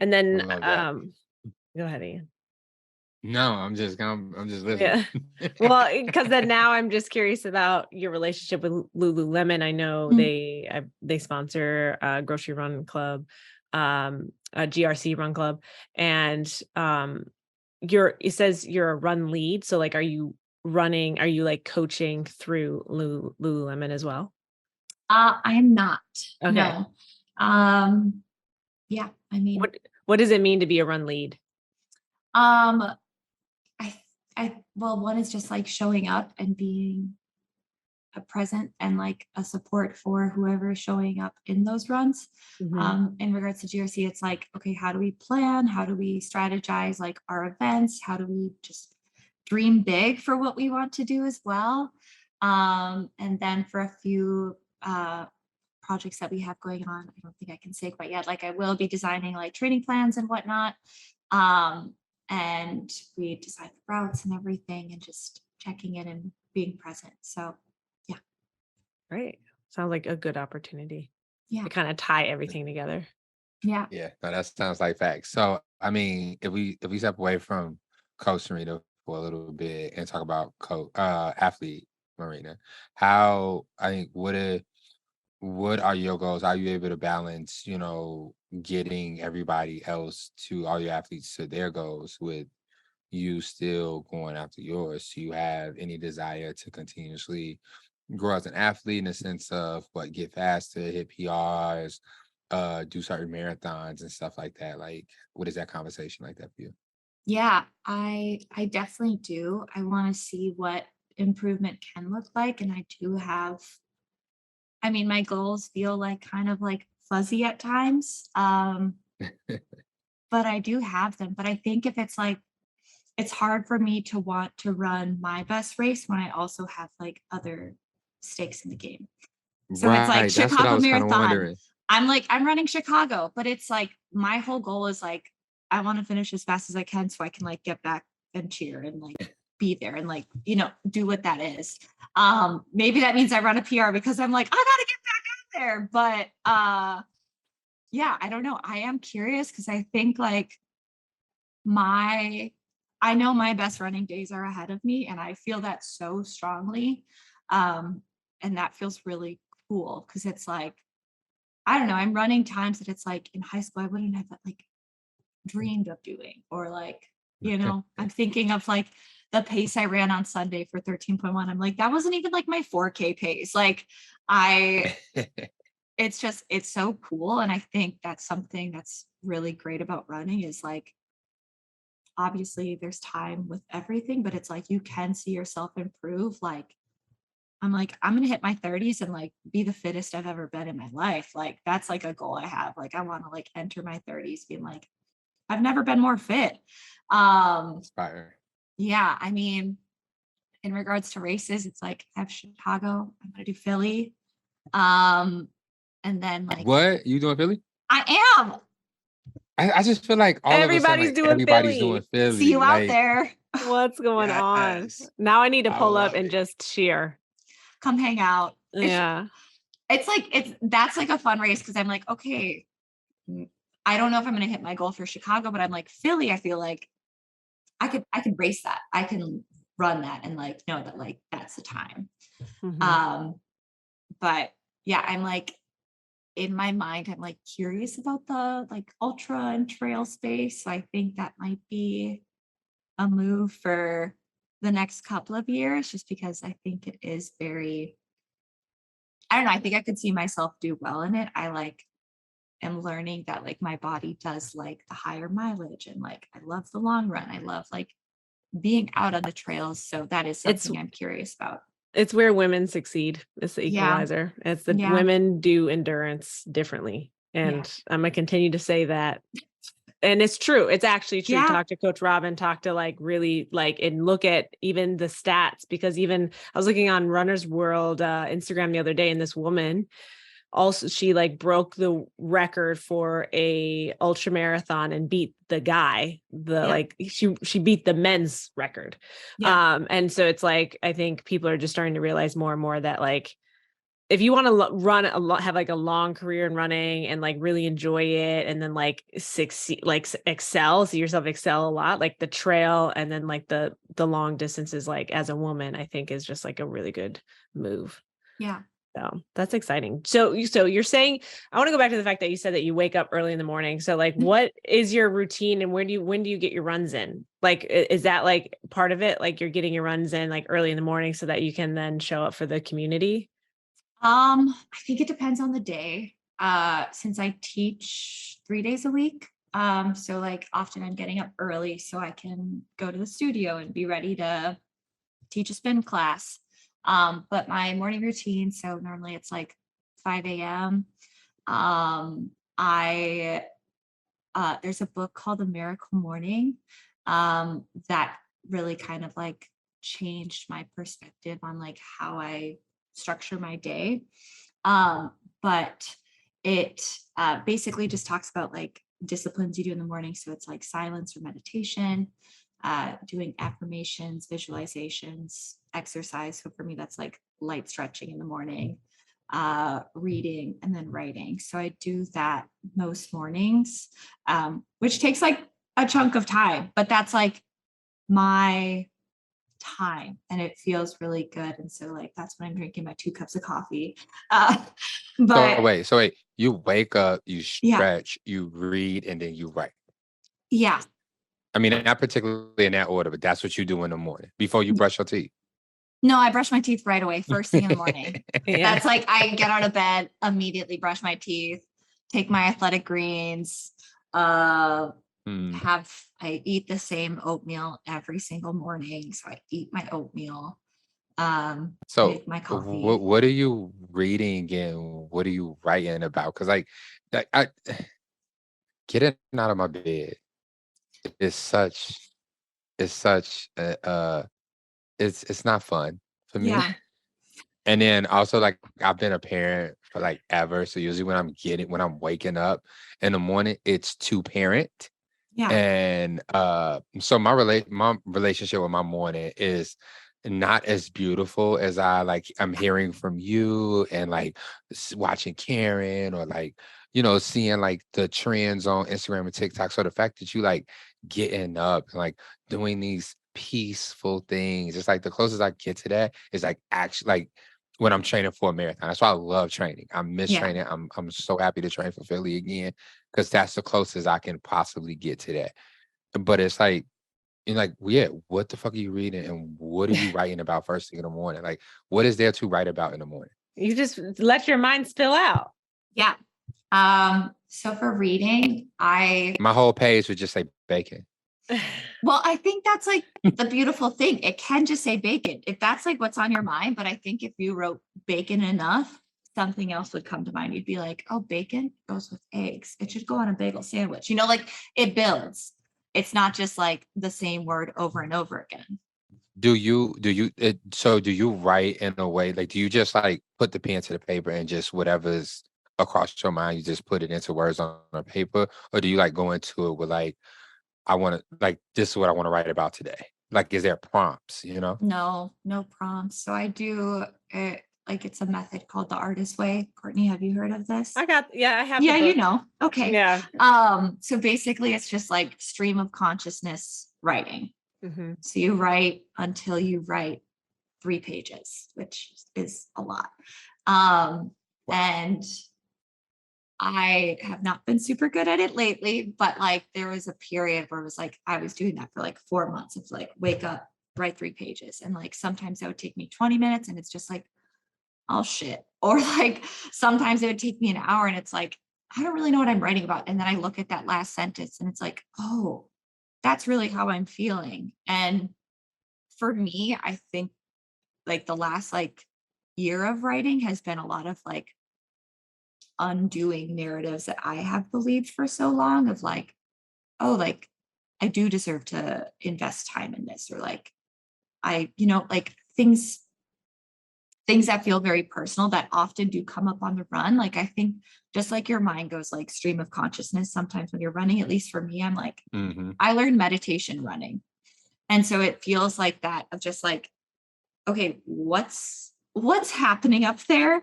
And then, I love that. go ahead, Ian. No, I'm just listening. Yeah. Well, because then now I'm just curious about your relationship with Lululemon. I know Mm. they sponsor a grocery run club, a GRC run club, and it says you're a run lead. So like, are you like coaching through Lululemon as well? I'm not. Okay. No. Yeah, I mean, What does it mean to be a run lead? um, well, one is just like showing up and being a present and like a support for whoever is showing up in those runs. Mm-hmm. In regards to GRC, it's like, okay, how do we plan? How do we strategize like our events? How do we just dream big for what we want to do as well? And then for a few projects that we have going on. I don't think I can say quite yet. Like I will be designing like training plans and whatnot. And we design the routes and everything and just checking in and being present. So yeah. Right. Sounds like a good opportunity Yeah. to kind of tie everything together. Yeah. Yeah, no, that sounds like facts. So, I mean, if we step away from Coach Marina for a little bit and talk about athlete Marina, how I think what are your goals? Are you able to balance, getting everybody else to all your athletes to their goals with you still going after yours? Do you have any desire to continuously grow as an athlete in the sense of get faster, hit PRs, do certain marathons and stuff like that? Like, what is that conversation like that for you? Yeah, I definitely do. I want to see what improvement can look like. And I do have, I mean, my goals feel like kind of like fuzzy at times. But I do have them. But I think if it's like, it's hard for me to want to run my best race when I also have like other stakes in the game. So it's like Right, that's what I Chicago was kind of Marathon. wondering. I'm running Chicago, but it's like my whole goal is like I want to finish as fast as I can so I can like get back and cheer and like be there and like, do what that is. Maybe that means I run a PR because I'm like, I gotta get back out there. But yeah, I don't know. I am curious because I think like I know my best running days are ahead of me and I feel that so strongly. And that feels really cool because it's like, I don't know, I'm running times that it's like in high school, I wouldn't have like dreamed of doing, or like, I'm thinking of like the pace I ran on Sunday for 13.1. I'm like, that wasn't even like my 4K pace. Like it's so cool. And I think that's something that's really great about running is like, obviously there's time with everything, but it's like, you can see yourself improve. Like, I'm like, I'm going to hit my 30s and like be the fittest I've ever been in my life. Like, that's like a goal I have. Like, I want to like enter my 30s being like, I've never been more fit. Fire. Yeah. I mean, in regards to races, it's like I have Chicago, I'm going to do Philly. And then like, What you doing, Philly? I am. I just feel like all of a sudden, Everybody's like doing everybody's doing Philly. Philly. See you out Like, there. What's going on? yes, Now I need to I pull up love and it. just cheer. Come hang out. Yeah. It's like, that's like a fun race because I'm like, okay, I don't know if I'm going to hit my goal for Chicago, but I'm like Philly. I feel like I could race that. I can run that and like know that like that's the time. Mhm. But yeah, I'm like in my mind, I'm like curious about the like ultra and trail space. So I think that might be a move for the next couple of years, just because I think it is very, I don't know. I think I could see myself do well in it. I like am learning that like my body does like the higher mileage and like I love the long run. I love like being out on the trails. So that is It's something I'm curious about. it's where women succeed. It's the Yeah. equalizer. It's the Yeah. women do endurance differently. And I'm gonna continue to say that. And it's true. It's actually true. Yeah. Talk to Coach Robin, talk to like really like and look at even the stats, because even I was looking on Runner's World Instagram the other day, and this woman also, she like broke the record for a ultra marathon and beat the guy, like she beat the men's record. And so it's like, I think people are just starting to realize more and more that like, if you want to run a lot, have like a long career in running and like really enjoy it, and then like succeed, like excel, see yourself excel a lot, like the trail and then like the long distances, like as a woman, I think is just like a really good move. Yeah. So that's exciting. So you're saying, I want to go back to the fact that you said that you wake up early in the morning. So like, what is your routine and when do you get your runs in? Like, is that like part of it? Like you're getting your runs in like early in the morning so that you can then show up for the community? I think it depends on the day. Since I teach 3 days a week. So like often I'm getting up early so I can go to the studio and be ready to teach a spin class. But my morning routine, so normally it's like 5 a.m. I there's a book called The Miracle Morning that really kind of like changed my perspective on like how I structure my day. but it basically just talks about like disciplines you do in the morning. So it's like silence or meditation, doing affirmations, visualizations, exercise. So for me, that's like light stretching in the morning, reading, and then writing. So I do that most mornings, which takes like a chunk of time, but that's like my time and it feels really good. And so like that's when I'm drinking my 2 cups of coffee. But So wait, you wake up, you yeah, stretch, you read, and then you write. yeah. I mean, not particularly in that order, but that's what you do in the morning before you brush your teeth. No, I brush my teeth right away, first thing in the morning. Yeah. That's like I get out of bed, immediately brush my teeth, take my athletic greens, I eat the same oatmeal every single morning. So I eat my oatmeal, So make my coffee. what are you reading and what are you writing about? Because like I getting out of my bed is such it's not fun for me. Yeah, And then also like I've been a parent for like ever. So usually when I'm waking up in the morning, it's to parent. yeah, And so my relationship with my morning is not as beautiful as I'm hearing from you and like watching Karen or like, seeing like the trends on Instagram and TikTok. So the fact that you like getting up and like doing these peaceful things, it's like the closest I get to that is like actually like when I'm training for a marathon. That's why I love training. I miss yeah, training. I'm so happy to train for Philly again because that's the closest I can possibly get to that. But it's like, yeah, what the fuck are you reading and what are you writing about first thing in the morning? Like, what is there to write about in the morning? You just let your mind spill out. yeah. So for reading, My whole page would just say bacon. well, I think that's like the beautiful thing. It can just say bacon if that's like what's on your mind. But I think if you wrote bacon enough, something else would come to mind. You'd be like, oh, bacon goes with eggs. It should go on a bagel sandwich. Like it builds. It's not just like the same word over and over again. Do you write in a way like do you just like put the pen to the paper and just whatever's across your mind, you just put it into words on a paper? Or do you like go into it with like, I want to like this is what I want to write about today? Like, is there prompts, No, no prompts. So I do it like it's a method called the artist way. Courtney, have you heard of this? I have Yeah, the book. Okay. Yeah. So basically it's just like stream of consciousness writing. Mm-hmm. So you write until you write 3 pages, which is a lot. And I have not been super good at it lately, but like there was a period where it was like I was doing that for like 4 months of like wake up, write 3 pages. And like sometimes that would take me 20 minutes and it's just like, oh shit. Or like sometimes it would take me an hour and it's like, I don't really know what I'm writing about. And then I look at that last sentence and it's like, oh, that's really how I'm feeling. And for me, I think like the last like year of writing has been a lot of like undoing narratives that I have believed for so long of like, oh, like I do deserve to invest time in this, or like like things that feel very personal that often do come up on the run. Like I think just like your mind goes like stream of consciousness sometimes when you're running, at least for me, I'm like, I learned meditation running. And so it feels like that of just like, okay, what's happening up there?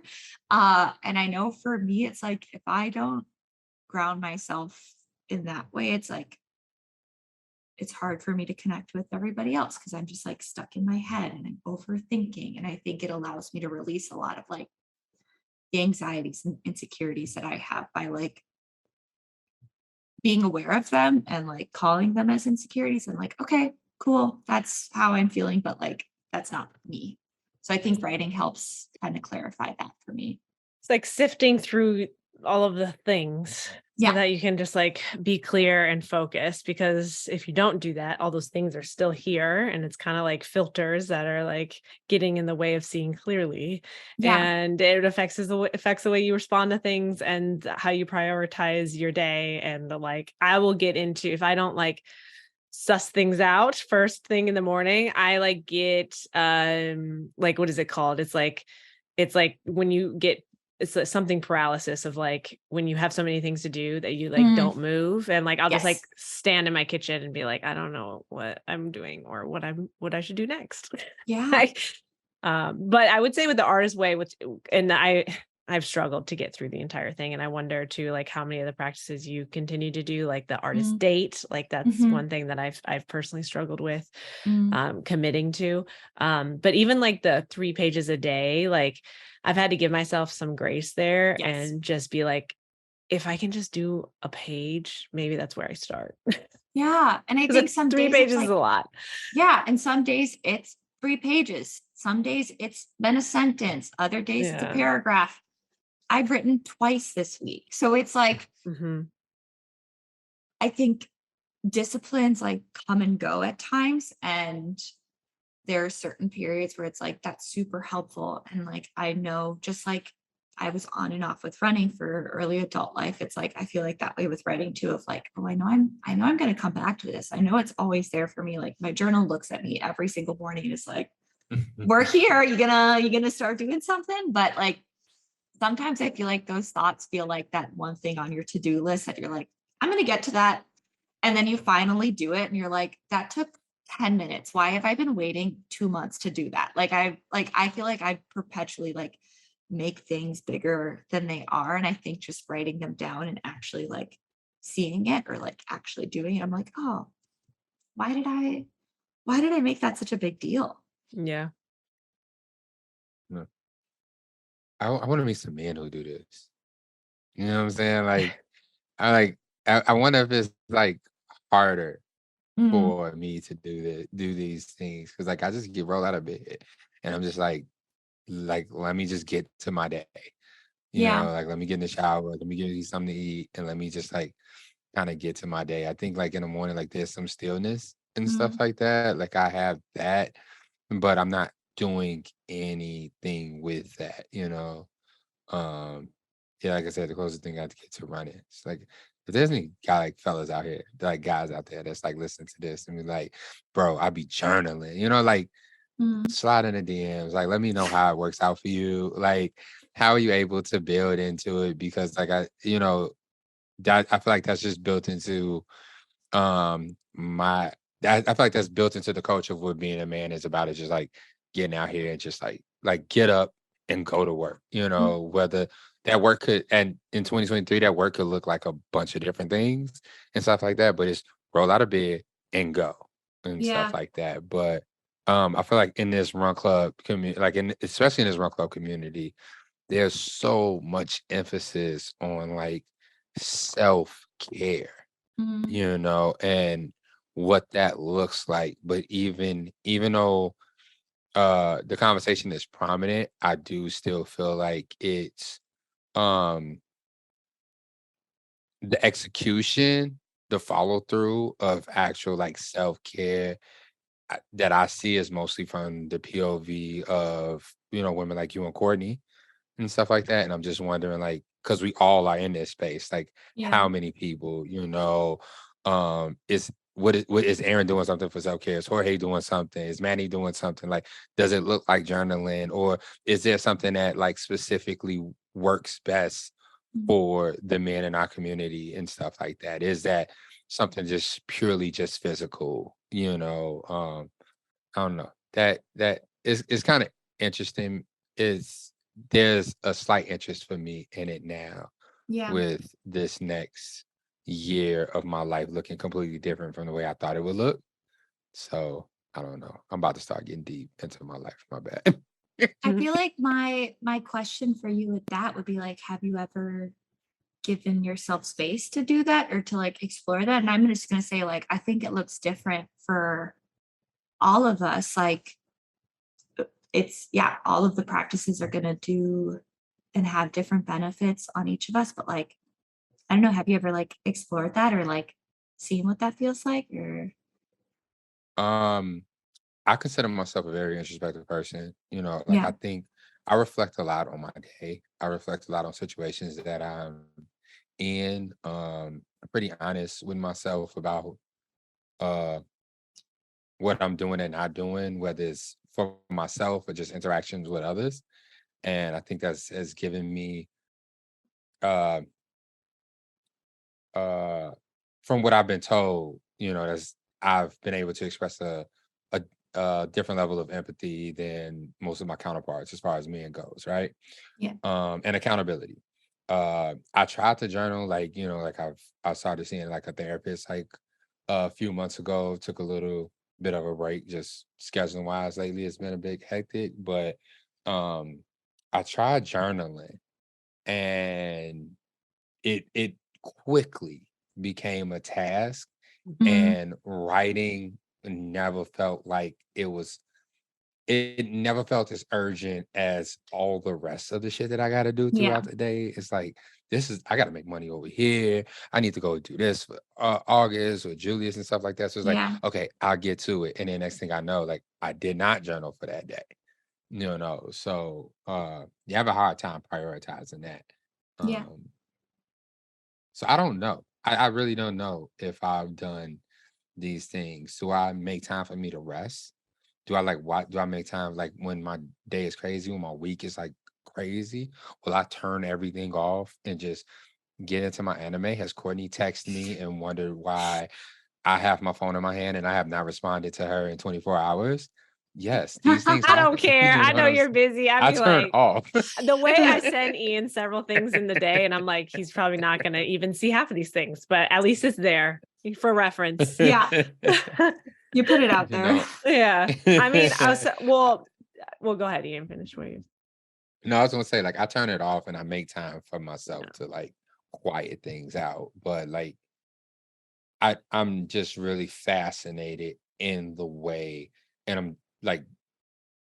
And I know for me, it's like if I don't ground myself in that way, it's like it's hard for me to connect with everybody else because I'm just like stuck in my head and I'm overthinking. And I think it allows me to release a lot of like the anxieties and insecurities that I have by like being aware of them and like calling them as insecurities and like, okay, cool, that's how I'm feeling, but like that's not me. So I think writing helps kind of clarify that for me. It's like sifting through all of the things so that you can just like be clear and focused, because if you don't do that, all those things are still here and it's kind of like filters that are like getting in the way of seeing clearly. And it affects the way you respond to things and how you prioritize your day. And like I will get into, if I don't like suss things out first thing in the morning, I like get like what is it called? It's like when you get it's something paralysis of like when you have so many things to do that you like don't move, and like I'll just like stand in my kitchen and be like, I don't know what I'm doing or what I should do next. Yeah. But I would say with the artist way, and I've struggled to get through the entire thing, and I wonder too, like how many of the practices you continue to do, like the artist date, like that's one thing that I've personally struggled with committing to. But even like the 3 pages a day, like I've had to give myself some grace there and just be like, if I can just do a page, maybe that's where I start. Yeah. And I think some 3 days pages is a lot. Yeah. And some days it's 3 pages. Some days it's been a sentence. Other days it's a paragraph. I've written twice this week. So it's like, I think disciplines like come and go at times. And there are certain periods where it's like, that's super helpful. And like, I know just like I was on and off with running for early adult life. It's like, I feel like that way with writing too, of like, oh, I know I'm going to come back to this. I know it's always there for me. Like my journal looks at me every single morning and it's like, we're here. You gonna start doing something? But like, sometimes I feel like those thoughts feel like that one thing on your to-do list that you're like, I'm going to get to that. And then you finally do it and you're like, that took 10 minutes. Why have I been waiting 2 months to do that? I feel like I perpetually like make things bigger than they are. And I think just writing them down and actually like seeing it or like actually doing it, I'm like, oh, why did I make that such a big deal? Yeah. No. I want to meet some men who do this. You know what I'm saying? Like, I wonder if it's like harder for me to do these things, because like I just get rolled out of bed and I'm just like let me just get to my day. You know, like let me get in the shower, let me give you something to eat, and let me just like kind of get to my day. I think like in the morning, like there's some stillness and stuff like that. Like I have that, but I'm not doing anything with that, you know. Yeah, like I said, the closest thing I have to get to running. It's like if there's any guy like fellas out here, like guys out there that's like listening to this and be like, bro, I be journaling, you know, like slide in the DMs, like let me know how it works out for you. Like, how are you able to build into it? Because like that I feel like that's just built into my I feel like that's built into the culture of what being a man is about. It's just like getting out here and just like get up and go to work, you know, whether that work could, and in 2023 that work could look like a bunch of different things and stuff like that, but it's roll out of bed and go and stuff like that. But I feel like in this run club community, like especially in this run club community, there's so much emphasis on like self-care, you know, and what that looks like. But even though the conversation is prominent, I do still feel like it's um the execution, the follow through of actual like self-care that I see is mostly from the POV of, you know, women like you and Courtney and stuff like that. And I'm just wondering, like, because we all are in this space, like how many people, you know, is what is Aaron doing something for self-care? Is Jorge doing something? Is Manny doing something? Like, does it look like journaling? Or is there something that like specifically works best for the men in our community and stuff like that? Is that something just purely just physical, you know? I don't know. That is kind of interesting. Is There's a slight interest for me in it now with this next year of my life looking completely different from the way I thought it would look. So I don't know. I'm about to start getting deep into my life. My bad. I feel like my question for you with that would be like, have you ever given yourself space to do that or to like explore that? And I'm just gonna say, like, I think it looks different for all of us. Like all of the practices are gonna do and have different benefits on each of us. But like, I don't know, have you ever like explored that or like seen what that feels like? Or um, I consider myself a very introspective person. You know, like I think I reflect a lot on my day. I reflect a lot on situations that I'm in. I'm pretty honest with myself about uh what I'm doing and not doing, whether it's for myself or just interactions with others. And I think has given me uh from what I've been told, that's I've been able to express a a different level of empathy than most of my counterparts as far as men goes, right? Yeah. And accountability. I tried to journal, like, like I started seeing like a therapist like a few months ago, took a little bit of a break, just scheduling wise lately. It's been a bit hectic, but um I tried journaling and it quickly became a task, Mhm. and writing never felt like it never felt as urgent as all the rest of the shit that I got to do Yeah. throughout the day. It's like, I got to make money over here. I need to go do this for August or Julius and stuff like that. So it's like, Yeah. okay, I'll get to it. And then next thing I know, like I did not journal for that day. So you have a hard time prioritizing that. Yeah. Um, so I don't know. I really don't know if I've done these things. Do I make time for me to rest? Do I like what do I make time like when my day is crazy, when my week is like crazy? Will I turn everything off and just get into my anime? Has Courtney texted me and wondered why I have my phone in my hand and I have not responded to her in 24 hours? Yes, these things I don't happen. care. You I know what know I'm you're saying? busy. I'd I be turn like, off. the way I send Ian several things in the day, and I'm like, he's probably not going to even see half of these things, but at least it's there for reference. Yeah. You put it out You there. know. Yeah. I mean, well, go ahead, Ian, finish what you. No, I was gonna say, like, I turn it off and I make time for Yeah. myself to like quiet things out. But like I'm just really fascinated in the way, and I'm like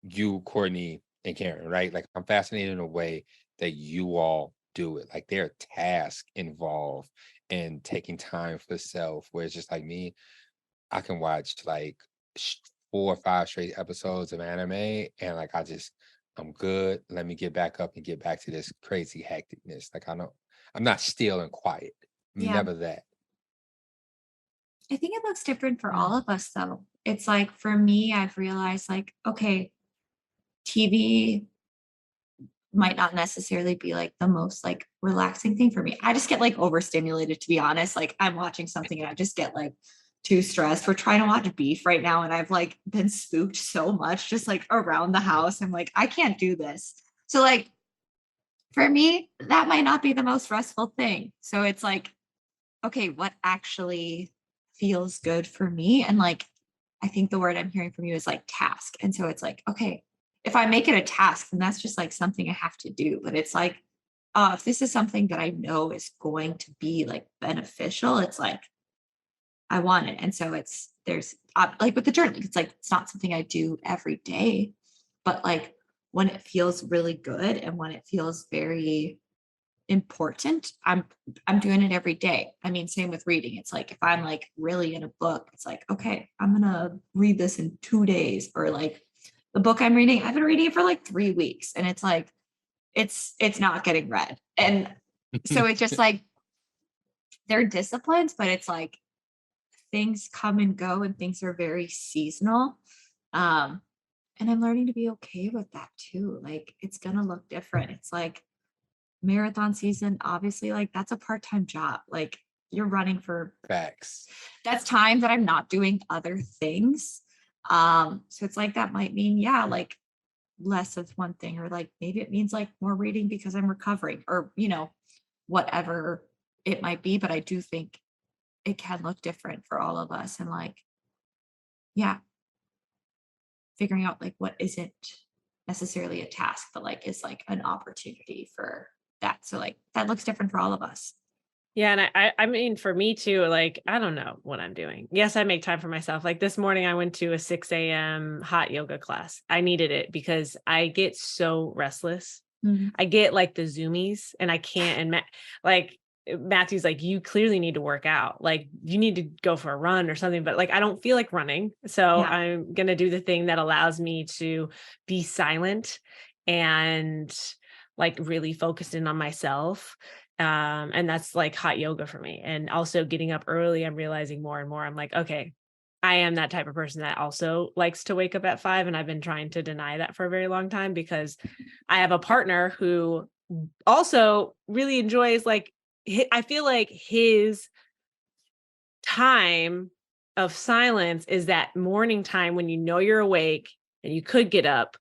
you, Courtney, and Karen, right? Like I'm fascinated in a way that you all do it. Like there are tasks involved in taking time for self, where it's just like me, I can watch like 4 or 5 straight episodes of anime, and like I'm good. Let me get back up and get back to this crazy hecticness. Like I'm not still and quiet. I'm Yeah. never that. I think it looks different for Mm. all of us though. It's like for me, I've realized like, okay, TV might not necessarily be like the most like relaxing thing for me. I just get like overstimulated to be honest. Like I'm watching something and I just get like too stressed. We're trying to watch Beef right now and I've like been spooked so much just like around the house. I'm like, I can't do this. So like for me, that might not be the most restful thing. So it's like, okay, what actually feels good for me? And like, I think the word I'm hearing from you is like task. And so it's like, okay, if I make it a task, then that's just like something I have to do. But it's like, if this is something that I know is going to be like beneficial, it's like, I want it. And so there's like with the journaling, it's like, it's not something I do every day, but like when it feels really good and when it feels very important, I'm doing it every day. I mean, same with reading. It's like if I'm like really in a book, it's like, okay, I'm gonna read this in 2 days. Or like the book I'm reading, I've been reading it for like 3 weeks. And it's like, it's not getting read. And so it's just like they're disciplines, but it's like things come and go and things are very seasonal. Um, and I'm learning to be okay with that too. Like it's gonna look different. It's like marathon season, obviously, like that's a part-time job. Like you're running for Facts. that's time that I'm not doing other things. So it's like that might mean, yeah, like less of one thing, or like maybe it means like more reading because I'm recovering, or whatever it might be. But I do think it can look different for all of us. And like, yeah, figuring out like what isn't necessarily a task, but like is like an opportunity for that. So like that looks different for all of us. Yeah. And I mean, for me too, like, I don't know what I'm doing. Yes, I make time for myself. Like this morning, I went to a 6 a.m. hot yoga class. I needed it because I get so restless. Mhm. I get like the zoomies and I can't. And like Matthew's like, you clearly need to work out. Like you need to go for a run or something, but like, I don't feel like running. So Yeah. I'm going to do the thing that allows me to be silent and like really focused in on myself. And that's like hot yoga for me. And also getting up early, I'm realizing more and more. I'm like, okay, I am that type of person that also likes to wake up at 5. And I've been trying to deny that for a very long time because I have a partner who also really enjoys I feel like his time of silence is that morning time when you know you're awake and you could get up,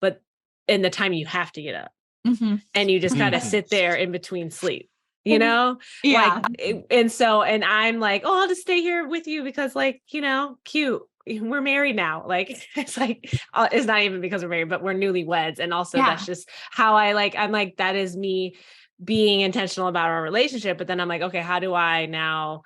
but in the time you have to get up. Mm-hmm. And you just gotta sit there in between sleep, you Yeah. know? And I'm like, oh, I'll just stay here with you because cute. We're married now. Like, it's it's not even because we're married, but we're newlyweds. And also that's just how I'm like, that is me being intentional about our relationship. But then I'm like, okay, how do I now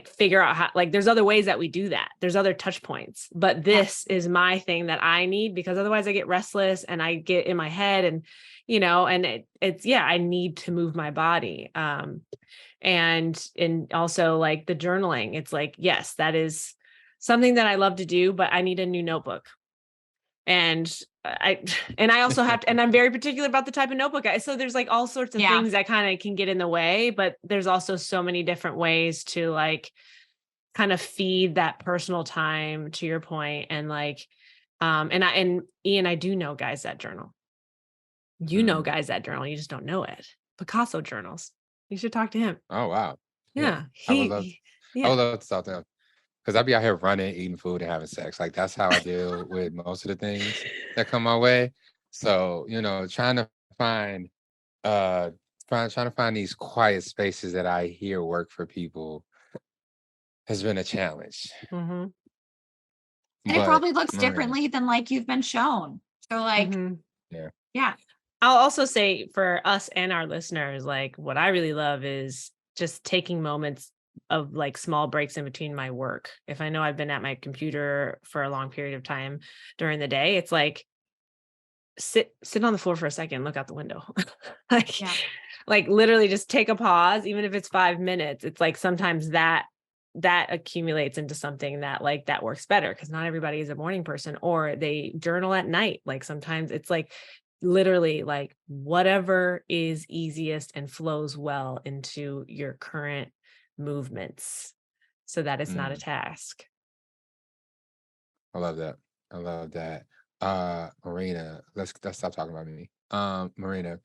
figure out how, there's other ways that we do that. There's other touch points, but this is my thing that I need because otherwise I get restless and I get in my head and, and I need to move my body. And also the journaling, it's yes, that is something that I love to do, but I need a new notebook. And I also have to, and I'm very particular about the type of notebook. So there's all sorts of things that kind of can get in the way, but there's also so many different ways to kind of feed that personal time, to your point. And and Ian, I do know guys that journal. You know guys that journal, you just don't know it. Picasso journals. You should talk to him. Oh wow. Yeah. I would love to talk to him. Because I'd be out here running, eating food, and having sex. That's how I deal with most of the things that come my way. So, trying to find these quiet spaces that I hear work for people has been a challenge. Mm-hmm. And it probably looks differently than you've been shown. So yeah. I'll also say for us and our listeners, what I really love is just taking moments of small breaks in between my work. If I know I've been at my computer for a long period of time during the day, it's sit on the floor for a second, look out the window. Literally just take a pause, even if it's 5 minutes. It's sometimes that accumulates into something that that works better because not everybody is a morning person or they journal at night. Sometimes it's literally whatever is easiest and flows well into your current movements so that it's not a task. I love that. Marina, let's stop talking about me. Marina,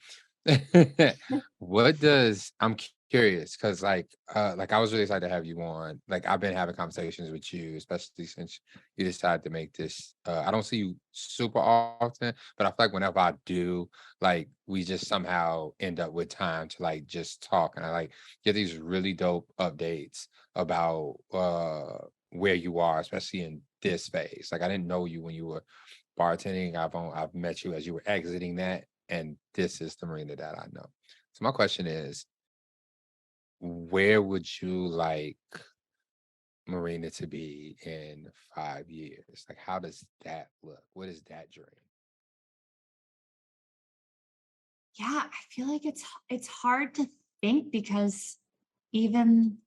I'm curious because I was really excited to have you on. I've been having conversations with you, especially since you decided to make this. I don't see you super often, but I feel like whenever I do, we just somehow end up with time to just talk, and I get these really dope updates about where you are, especially in this phase. I didn't know you when you were bartending. I've met you as you were exiting that, and this is the Marina that I know. So my question is, where would you like Marina to be in 5 years? How does that look? What is that dream? Yeah, I feel like it's hard to think because even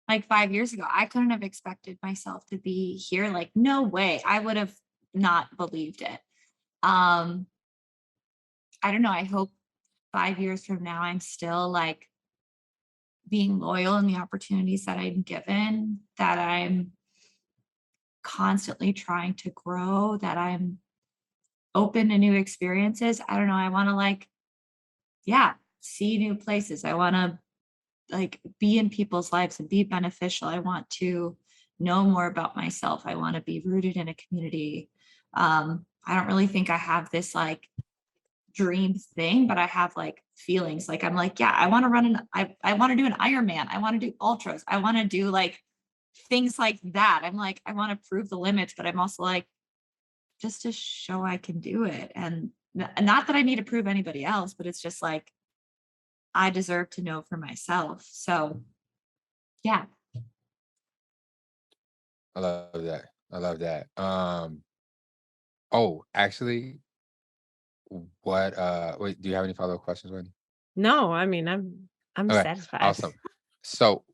5 years ago, I couldn't have expected myself to be here. No way. I would have not believed it. I don't know. I hope 5 years from now, I'm still being loyal in the opportunities that I'm given, that I'm constantly trying to grow, that I'm open to new experiences. I don't know. I want to see new places. I want to be in people's lives and be beneficial. I want to know more about myself. I want to be rooted in a community. I don't really think I have this dream thing, but I have feelings. I'm I want to I want to do an Ironman. I want to do ultras. I want to do things like that. I'm I want to prove the limits, but I'm also just to show I can do it. And not that I need to prove anybody else, but it's just I deserve to know for myself. So yeah. I love that. Oh, actually, wait, do you have any follow-up questions, Wendy? No, I mean, I'm Okay, satisfied. awesome. So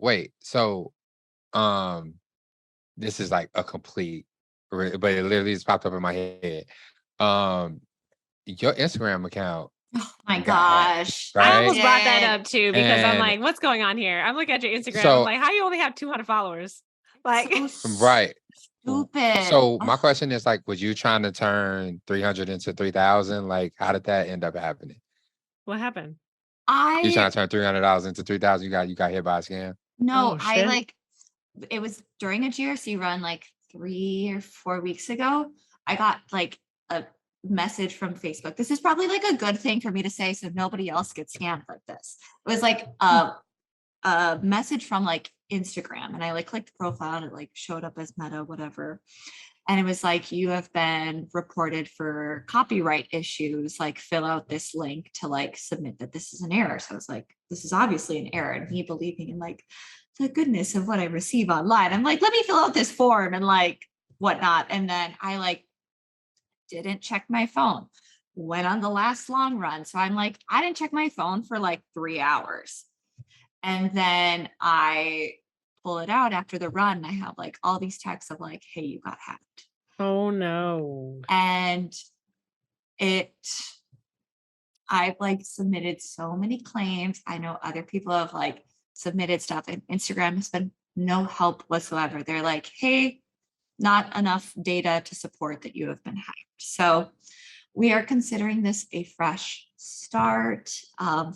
this is a complete, but it literally just popped up in my head. Your Instagram account. Oh my gosh. Hacked, right? I almost brought that up too, because I'm And what's going on here? I'm looking at your Instagram. so, I'm how you only have 200 followers? Like, Right. stupid. So my question is like, was you trying to turn 300 into 3,000? Like, how did that end up happening? what happened? You trying I to turn $300 into 3,000? You got hit by a scam? no, Oh I shit. like it was during a GRC run like 3 or 4 weeks ago. I got like a message from Facebook. This is probably like a good thing for me to say so nobody else gets scammed like this. It was like a message from like Instagram, and I like clicked profile and it like showed up as Meta, whatever. And it was like, you have been reported for copyright issues, like fill out this link to like submit that this is an error. So I was like, this is obviously an error. And me believing in like the goodness of what I receive online, I'm like, let me fill out this form and like whatnot. And then I like didn't check my phone, went on the last long run. So I'm like, I didn't check my phone for like 3 hours. And then I pull it out after the run. And I have like all these texts of like, hey, you got hacked. Oh no. And I've like submitted so many claims. I know other people have like submitted stuff, and Instagram has been no help whatsoever. They're like, hey, not enough data to support that you have been hacked. So we are considering this a fresh start.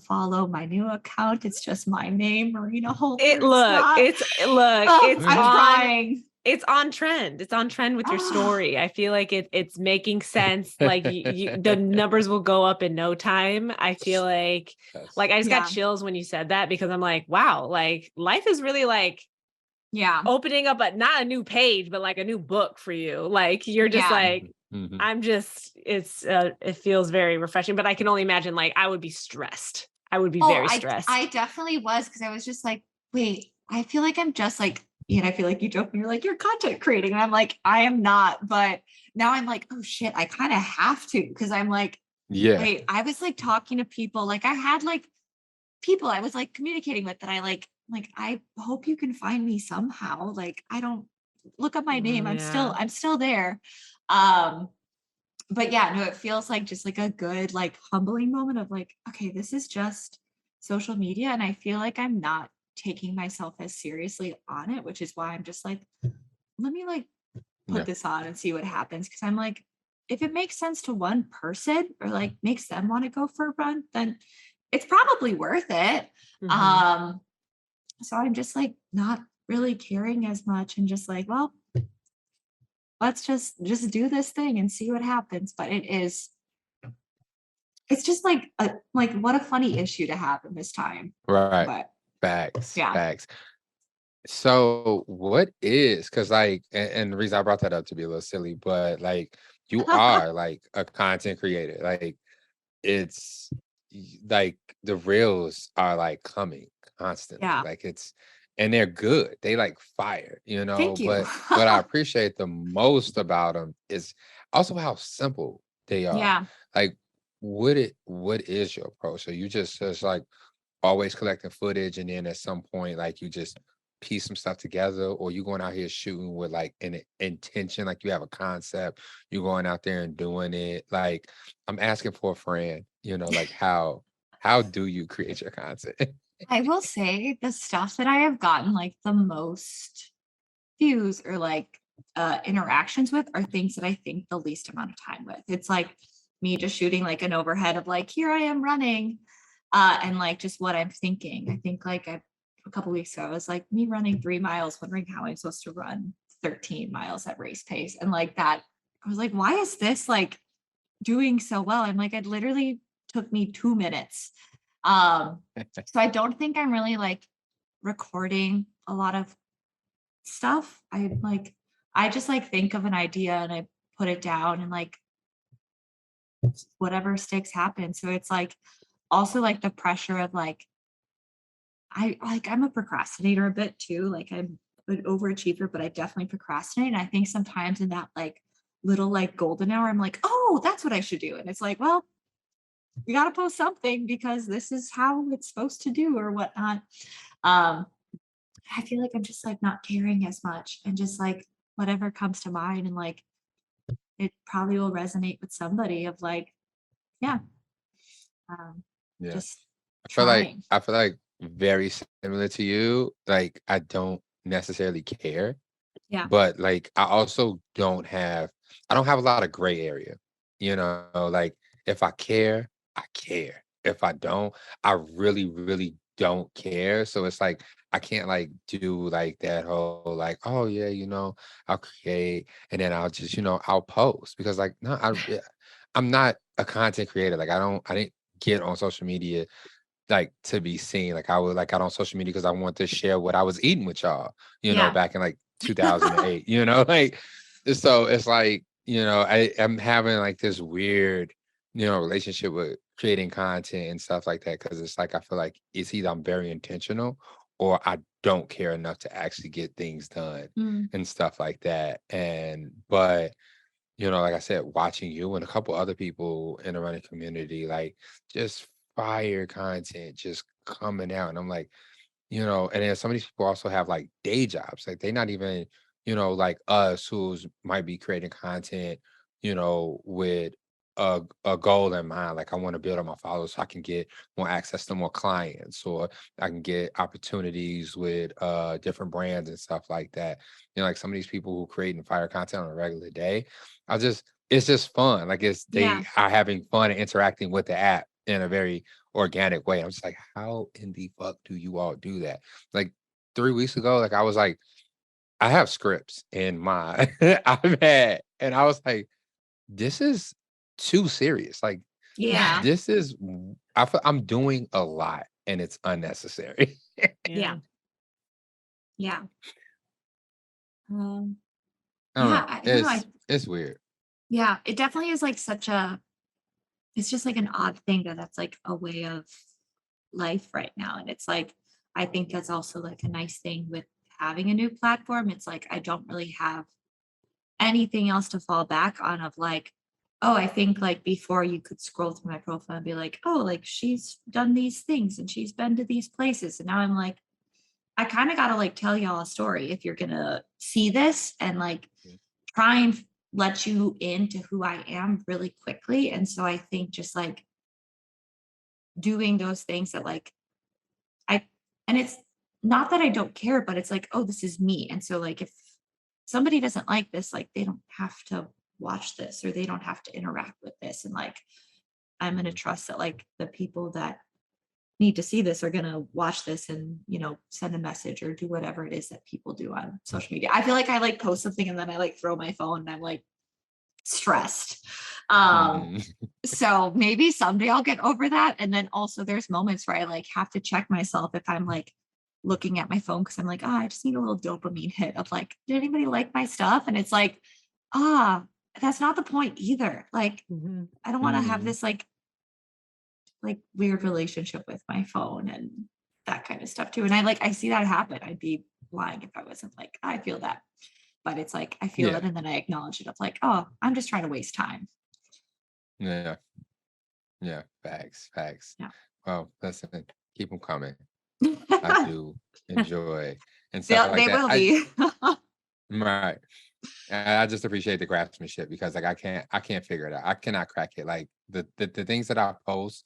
Follow my new account. It's just my name, Marina Holter. I'm trying. It's on trend. It's on trend with your story. I feel like it's making sense. Like the numbers will go up in no time. I feel like I just got chills when you said that, because I'm like, wow, like life is really like opening up not a new page, but like a new book for you. Like you're just like, I'm just, it feels very refreshing, but I can only imagine like I would be stressed. I would be very stressed. I definitely was, because I was just like, wait, I feel like I'm just like, I feel like you joke and you're like, you're content creating. And I'm like, I am not. But now I'm like, oh shit, I kind of have to. Because I'm like, wait, I was like talking to people. Like I had like people I was like communicating with that I like, I hope you can find me somehow. Like, I don't look up my name. I'm still there. But yeah, no, it feels like just like a good, like humbling moment of like, okay, this is just social media. And I feel like I'm not taking myself as seriously on it, which is why I'm just like, let me like put this on and see what happens. Cause I'm like, if it makes sense to one person or like makes them want to go for a run, then it's probably worth it. So I'm just like not really caring as much and just like, well, let's just do this thing and see what happens. But it's just like what a funny issue to have in this time. Right. But Facts. So what is, because like, and the reason I brought that up to be a little silly, but like you are like a content creator. Like it's like the reels are like coming constantly. Like and they're good. They like fire, Thank you. But what I appreciate the most about them is also how simple they are. Yeah. Like what is your approach? So you just like always collecting footage, and then at some point like you just piece some stuff together, or you going out here shooting with like an intention, like you have a concept, you're going out there and doing it. Like I'm asking for a friend, like how do you create your content? I will say the stuff that I have gotten like the most views or like interactions with are things that I think the least amount of time with. It's like me just shooting like an overhead of like, here I am running, and like just what I'm thinking. I think like a couple weeks ago, I was like me running 3 miles, wondering how I'm supposed to run 13 miles at race pace. And like that, I was like, why is this like doing so well? I'm like, it literally took me 2 minutes. So I don't think I'm really like recording a lot of stuff. I just like think of an idea and I put it down and like whatever sticks happens. So it's like also like the pressure of like I'm a procrastinator a bit too. Like I'm an overachiever, but I definitely procrastinate. And I think sometimes in that like little like golden hour, I'm like, oh, that's what I should do. And it's like, well, you got to post something because this is how it's supposed to do or whatnot. I feel like I'm just like not caring as much and just like whatever comes to mind, and like it probably will resonate with somebody of like, just trying. I feel like very similar to you. Like I don't necessarily care. Yeah. But like I also I don't have a lot of gray area. You know, like if I care, I care. If I don't, I really, really don't care. So it's like I can't like do like that whole like, oh yeah, I'll create and then I'll just, I'll post because like no, I'm not a content creator. Like I didn't get on social media like to be seen. Like I got on social media because I want to share what I was eating with y'all, Yeah. back in like 2008, like so it's like, I'm having like this weird, relationship with creating content and stuff like that. Cause it's like I feel like it's either I'm very intentional or I don't care enough to actually get things done Mm. and stuff like that. But like I said, watching you and a couple other people in the running community, like just fire content just coming out. And I'm like, and then some of these people also have like day jobs. Like they're not even, like us who's might be creating content, with a goal in mind. Like I want to build on my followers so I can get more access to more clients or I can get opportunities with different brands and stuff like that. Like some of these people who create and fire content on a regular day, it's just fun. Like they Yeah. are having fun and interacting with the app in a very organic way. I'm just like, how in the fuck do you all do that? Like 3 weeks ago, like I was like, I have scripts in my and I was like, this is too serious. Like Yeah. I'm doing a lot and it's unnecessary. Yeah. Yeah. I don't Yeah. know. I don't know. It's weird. Yeah. It definitely is like it's just like an odd thing that's like a way of life right now. And it's like, I think that's also like a nice thing with having a new platform. It's like, I don't really have anything else to fall back on of like, oh, I think like before you could scroll through my profile and be like, oh, like she's done these things and she's been to these places. And now I'm like, I kind of got to like tell y'all a story if you're going to see this and like try and let you into who I am really quickly. And so I think just like doing those things that like I, and it's not that I don't care, but it's like, oh, this is me. And so like if somebody doesn't like this, like they don't have to watch this or they don't have to interact with this. And like I'm going to trust that like the people that need to see this are going to watch this and send a message or do whatever it is that people do on social media. I feel like I like post something and then I like throw my phone and I'm like stressed. So maybe someday I'll get over that. And then also there's moments where I like have to check myself if I'm like looking at my phone because I'm like, I just need a little dopamine hit of like, did anybody like my stuff? And it's like, that's not the point either. Like, I don't want to have this like weird relationship with my phone and that kind of stuff too. And I see that happen. I'd be lying if I wasn't like, I feel that. But it's like I feel it and then I acknowledge it of like, oh, I'm just trying to waste time. Yeah. Yeah. Facts. Yeah. Well, listen, keep them coming. I do enjoy and stuff like they that. will be. Right. And I just appreciate the craftsmanship because like I can't figure it out. I cannot crack it. Like the things that I post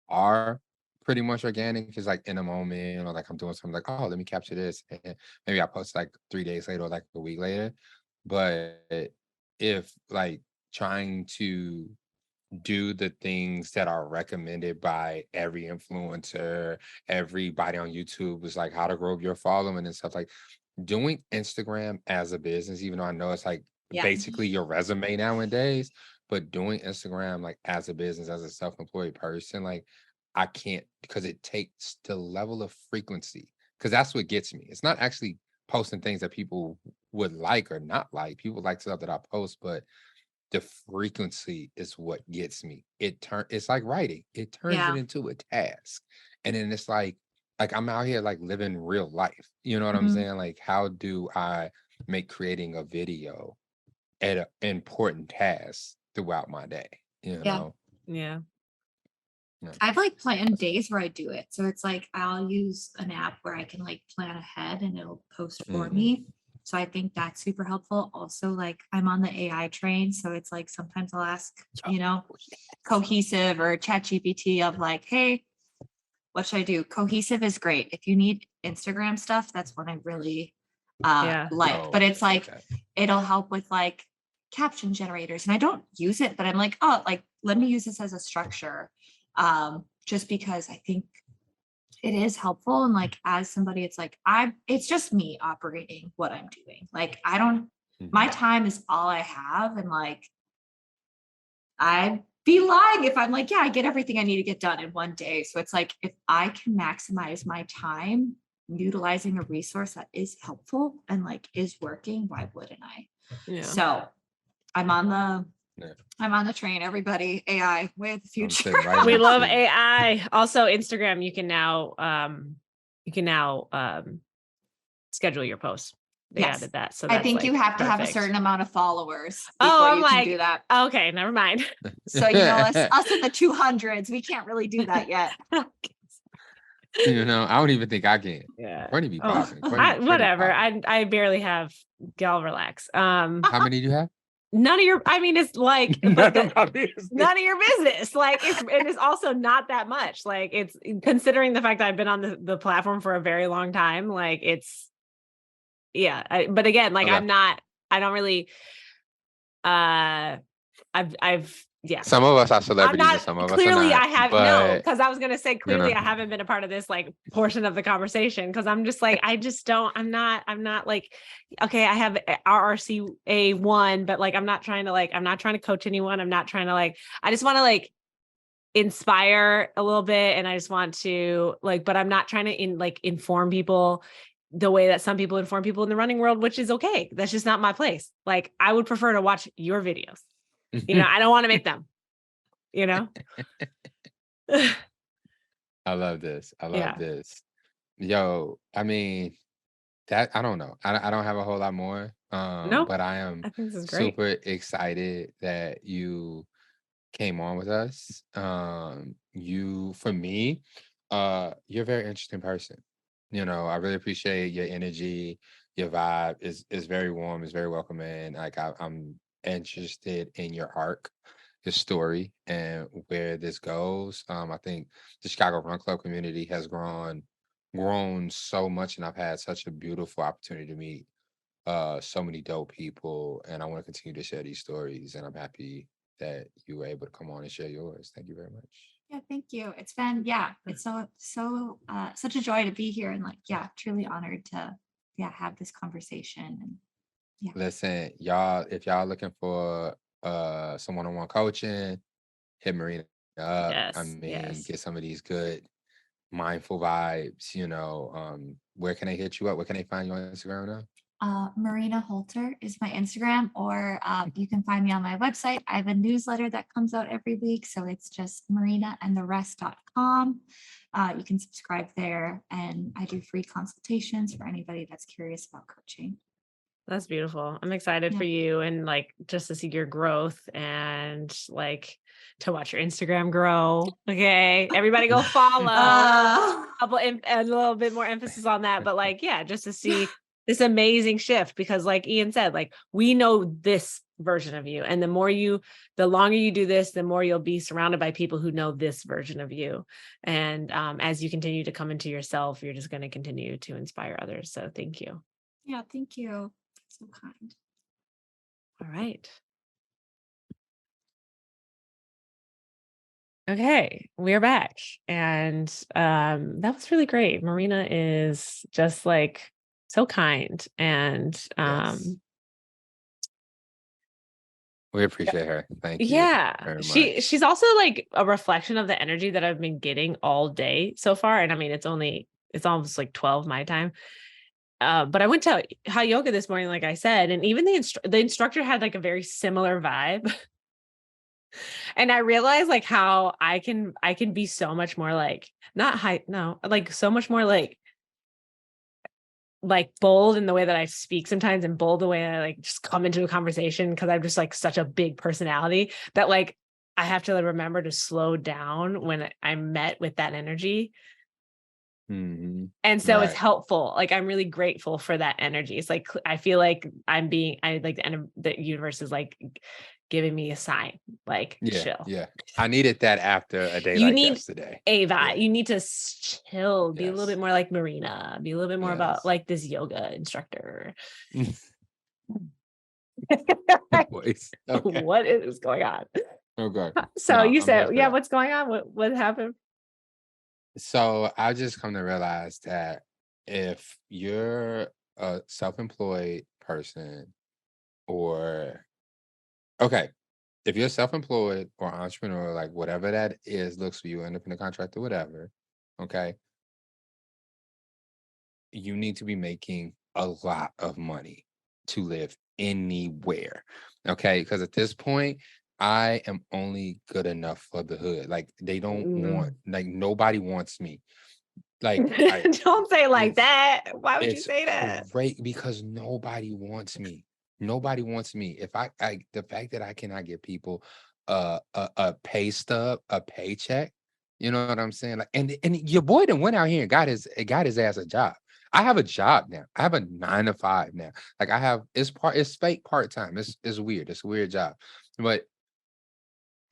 are pretty much organic. It's like in a moment or like I'm doing something like, oh, let me capture this. And maybe I post like 3 days later or like a week later. But if like trying to do the things that are recommended by every influencer, everybody on YouTube is like how to grow your following and stuff like doing Instagram as a business, even though I know it's like basically your resume nowadays, but doing Instagram like as a business, as a self-employed person, like I can't because it takes the level of frequency because that's what gets me. It's not actually posting things that people would like or not like. People like stuff that I post, but the frequency is what gets me. It's like writing. It turns it into a task. And then it's like I'm out here like living real life. You know what I'm saying? Like how do I make creating a video an important task throughout my day? You know? Yeah. I've like planned days where I do it. So it's like I'll use an app where I can like plan ahead and it'll post for me. So I think that's super helpful. Also, like I'm on the AI train. So it's like sometimes I'll ask, Cohesive or ChatGPT of like, hey, what should I do? Cohesive is great. If you need Instagram stuff, that's when I really liked, but it's like, it'll help with like caption generators. And I don't use it, but I'm like, oh, like, let me use this as a structure. Just because I think it is helpful. And like, as somebody, it's like, it's just me operating what I'm doing. Like, my time is all I have. And like, I'd be lying if I'm like, yeah, I get everything I need to get done in one day. So it's like, if I can maximize my time utilizing a resource that is helpful and like is working, why wouldn't I? Yeah. So I'm on the train, everybody. AI way of the future. Right we love AI. Also, Instagram, you can now schedule your posts. They added that. So I think like you have to have a certain amount of followers before you can do that. Okay, never mind. So us in the 200s, we can't really do that yet. I don't even think I can. Yeah. Courtney be popping. Whatever. I barely have. Gal, relax. How many do you have? None of your, I mean, it's like none of your business. Like it's also not that much. Like it's, considering the fact that I've been on the platform for a very long time, like it's, but again, like okay. I don't really, Some of us are celebrities and some of us are not. I have no, because I was going to say, clearly I haven't been a part of this like portion of the conversation. Cause I'm just like, I'm not like, okay, I have RRCA1, but like, I'm not trying to coach anyone. I'm not trying to like, I just want to like inspire a little bit. And I just want to like, but I'm not trying to inform people the way that some people inform people in the running world, which is okay. That's just not my place. Like I would prefer to watch your videos. I don't want to make them, I love this. This. Yo, I mean, that I don't know. I don't have a whole lot more. But I am super excited that you came on with us. For me, you're a very interesting person. I really appreciate your energy. Your vibe is very warm, is very welcoming. Like I'm interested in your arc, your story, and where this goes. I think the Chicago Run Club community has grown so much, and I've had such a beautiful opportunity to meet so many dope people, and I want to continue to share these stories, and I'm happy that you were able to come on and share yours. Thank you very much. Yeah, thank you. It's been, it's so such a joy to be here, and like, truly honored to have this conversation. And listen, y'all, if y'all looking for some one-on-one coaching, hit Marina up. Get some of these good mindful vibes. Where can they hit you up? Where can they find you on Instagram now? Marina Holter is my Instagram, or you can find me on my website. I have a newsletter that comes out every week. So it's just marinaandtherest.com. You can subscribe there, and I do free consultations for anybody that's curious about coaching. That's beautiful. I'm excited for you, and like just to see your growth and like to watch your Instagram grow. Okay. Everybody go follow. A little bit more emphasis on that. But like, just to see this amazing shift, because like Ian said, like we know this version of you, and the longer you do this, the more you'll be surrounded by people who know this version of you. And as you continue to come into yourself, you're just going to continue to inspire others. So thank you. Yeah. Thank you. So kind. All right. Okay, we're back. And that was really great. Marina is just like so kind, and we appreciate her. Thank you. Yeah. Very much. She's also like a reflection of the energy that I've been getting all day so far. And I mean, it's almost like 12 my time. But I went to hot yoga this morning, like I said, and even the instructor had like a very similar vibe. And I realized like how I can be so much more like so much more like bold in the way that I speak sometimes, and bold the way I like just come into a conversation, because I'm just like such a big personality that like I have to remember to slow down when I'm met with that energy. Mm-hmm. And so it's helpful. Like I'm really grateful for that energy. It's like I feel like the universe is like giving me a sign, like Yeah, chill. yeah. I needed that after a day You like need yesterday. a vibe. Yeah. You need to chill, be a little Yes. bit more like Marina, be a little bit more about Yes. like this yoga instructor. Voice. Okay. What is going on? Okay. So No, you I'm here said, for yeah, that. what's going on? What happened? So I just come to realize that if you're a self-employed person or okay, if you're self-employed or entrepreneur, like whatever that is, looks for you, independent contractor, whatever, okay, you need to be making a lot of money to live anywhere. Okay. Because at this point, I am only good enough for the hood. Like they don't want, like nobody wants me. Like Don't say it like it's that. Why would you it's say that? great because nobody wants me. Nobody wants me. If I the fact that I cannot give people a pay stub, a paycheck, you know what I'm saying? Like, and your boy done went out here and got his ass a job. I have a job now. I have a 9 to 5 now. Like I have it's fake part-time. It's weird. It's a weird job. But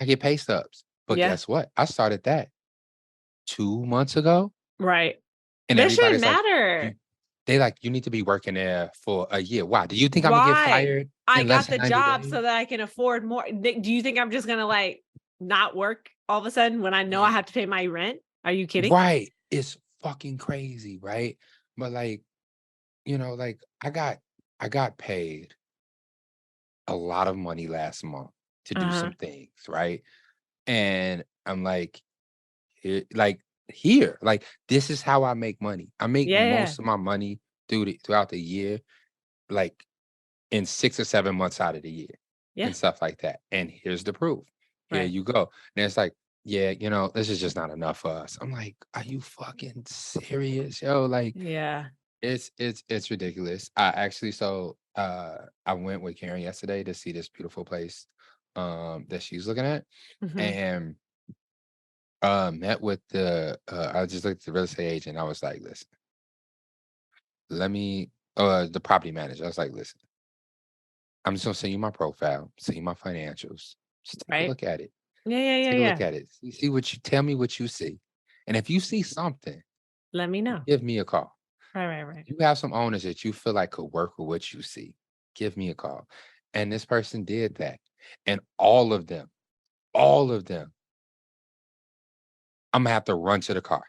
I get pay stubs. But Yeah, guess what? I started that 2 months ago. right. And That shouldn't everybody's like, you matter. they like, you need to be working there for a year. Why? Do you think I'm gonna get Why? fired I in less got than the 90 job days? so that I can afford more. Do you think I'm just gonna like not work all of a sudden when I know I have to pay my rent? Are you kidding? Right. It's fucking crazy, right? But like, like I got paid a lot of money last month to do Uh-huh. some things, right? And I'm like, here, like this is how I make money. I make Yeah. most of my money throughout the year, like in 6 or 7 months out of the year Yeah. and stuff like that. And here's the proof. Here Right. you go. And it's like, yeah, this is just not enough for us. I'm like, are you fucking serious, yo? Like, Yeah. it's ridiculous. I went with Karen yesterday to see this beautiful place that she's looking at, Mhm. and met with I just looked at the real estate agent. I was like, listen, let me the property manager. I was like, listen, I'm just gonna send you my profile, send you my financials. Just take a Right. look at it. Yeah, yeah, yeah, Take a look yeah. at it. See what you tell me what you see. And if you see something, Let me know. give me a call. Right, right, right. You have some owners that you feel like could work with what you see. Give me a call. And this person did that. And all of them, I'm gonna have to run to the car.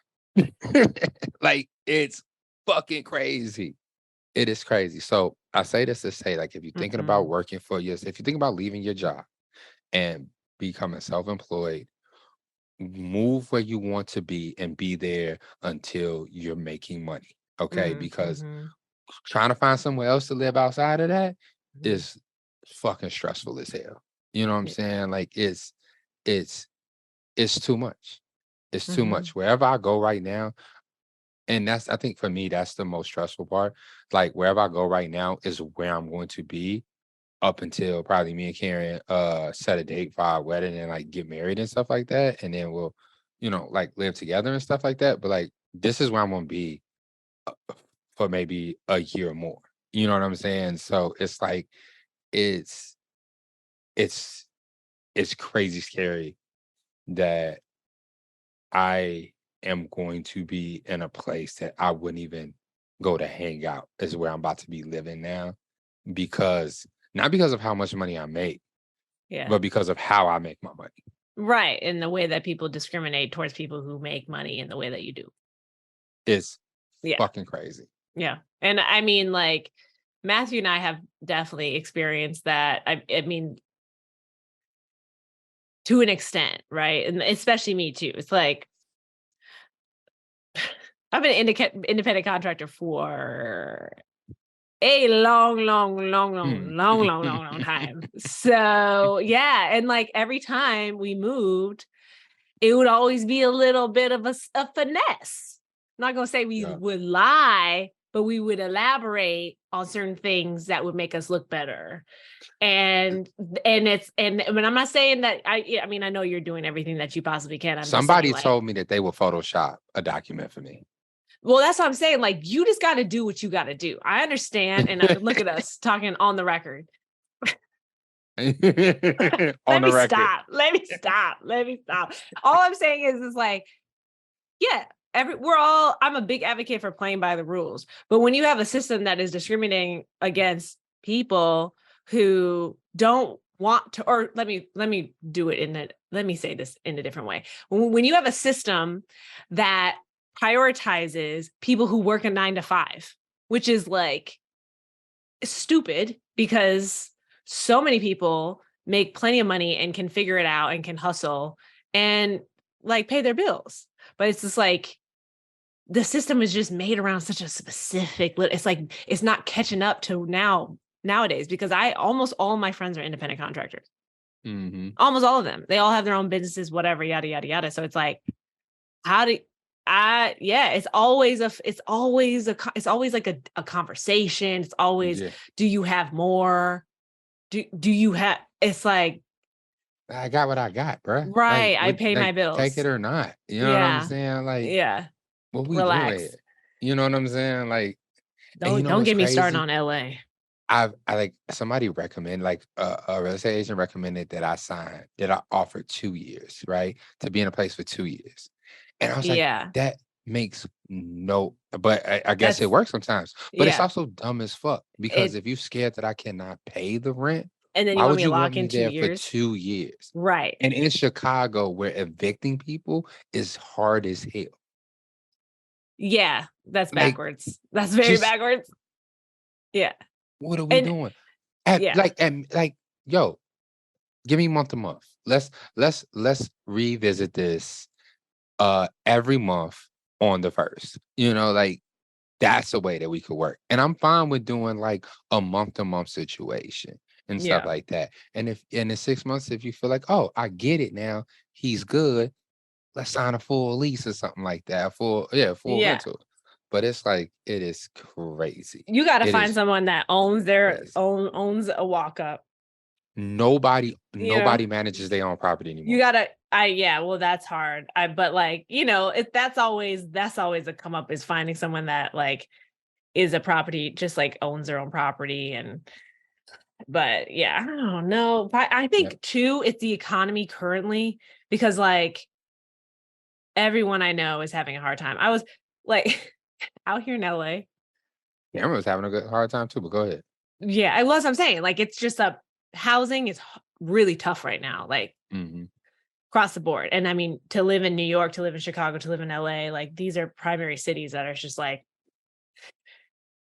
Like it's fucking crazy. It is crazy. So I say this to say, like, if you're thinking about Mhm. working for yours, if you think about leaving your job and becoming self-employed, move where you want to be and be there until you're making money. Okay. Mhm. Because Mhm. trying to find somewhere else to live outside of that Mhm. is fucking stressful as hell. You know what I'm Yeah. saying? Like it's it's too much. It's too Mhm. much. Wherever I go right now, and I think for me, that's the most stressful part. Like wherever I go right now is where I'm going to be up until probably me and Karen set a date for our wedding and like get married and stuff like that. And then we'll, like live together and stuff like that. But like this is where I'm gonna be for maybe a year or more. You know what I'm saying? So it's like it's it's it's crazy scary that I am going to be in a place that I wouldn't even go to hang out is where I'm about to be living now because not because of how much money I make, Yeah. but because of how I make my money. Right. In the way that people discriminate towards people who make money in the way that you do. It's Yeah. fucking crazy. Yeah. And I mean, like, Matthew and I have definitely experienced that. I mean, to an extent, right? And especially me too. It's like I've been an independent contractor for a long, long, long, long, Mm. long, long, long, long time. So yeah, and like every time we moved, it would always be a little bit of a finesse. I'm not gonna say we Yeah. would lie, but we would elaborate on certain things that would make us look better. And when I'm not saying that I mean, I know you're doing everything that you possibly can. I'm just saying, Somebody like, told me that they would Photoshop a document for me. well, that's what I'm saying. Like, you just got to do what you got to do. I understand, and look at us talking on the record. On Let the me record. stop. Let me stop. All I'm saying is like, yeah, I'm a big advocate for playing by the rules. But when you have a system that is discriminating against people who don't want to, or let me say this in a different way. When you have a system that prioritizes people who work a 9 to 5, which is like stupid because so many people make plenty of money and can figure it out and can hustle and like pay their bills. But it's just like the system is just made around such a specific, it's like it's not catching up to nowadays, because almost all of my friends are independent contractors. Mm-hmm. Almost all of them. They all have their own businesses, whatever, yada, yada, yada. So it's like, it's always like a conversation. It's always, do you have more? Do you have, it's like, I got what I got, bro. right. Like, I pay my bills. Take it or not. You know what I'm saying? Like, what we relax. doing? You know what I'm saying? Like, don't get me started on LA. I like somebody recommend, like a real estate agent recommended that I offer 2 years, right? To be in a place for 2 years. And I was like, that makes no, but I guess it works sometimes. But it's also dumb as fuck, because if you're scared that I cannot pay the rent, and then why would you you lock want me in there 2 years? for 2 years? Right. And in Chicago, where evicting people is hard as hell. Yeah, that's backwards. That's very backwards. Yeah. What are we doing? Yo, give me month to month. Let's revisit this every month on the 1st. You know, like, that's a way that we could work. And I'm fine with doing like a month to month situation and stuff like that. And if in the 6 months, if you feel like, oh, I get it now, he's good, let's sign a full lease or something like that. Full rental. But it's like, it is crazy. You got to find someone that owns owns a walk up. Nobody manages their own property anymore. You gotta, well, that's hard. But like, that's always a come up, is finding someone that like is a property, just like owns their own property. But yeah, I don't know. I think too, it's the economy currently, because like everyone I know is having a hard time. I was like out here in LA. Cameron was having a hard time too, but go ahead. Yeah, I was. I'm saying, like, it's just housing is really tough right now, like across the board. And I mean, to live in New York, to live in Chicago, to live in LA, like these are primary cities that are just like,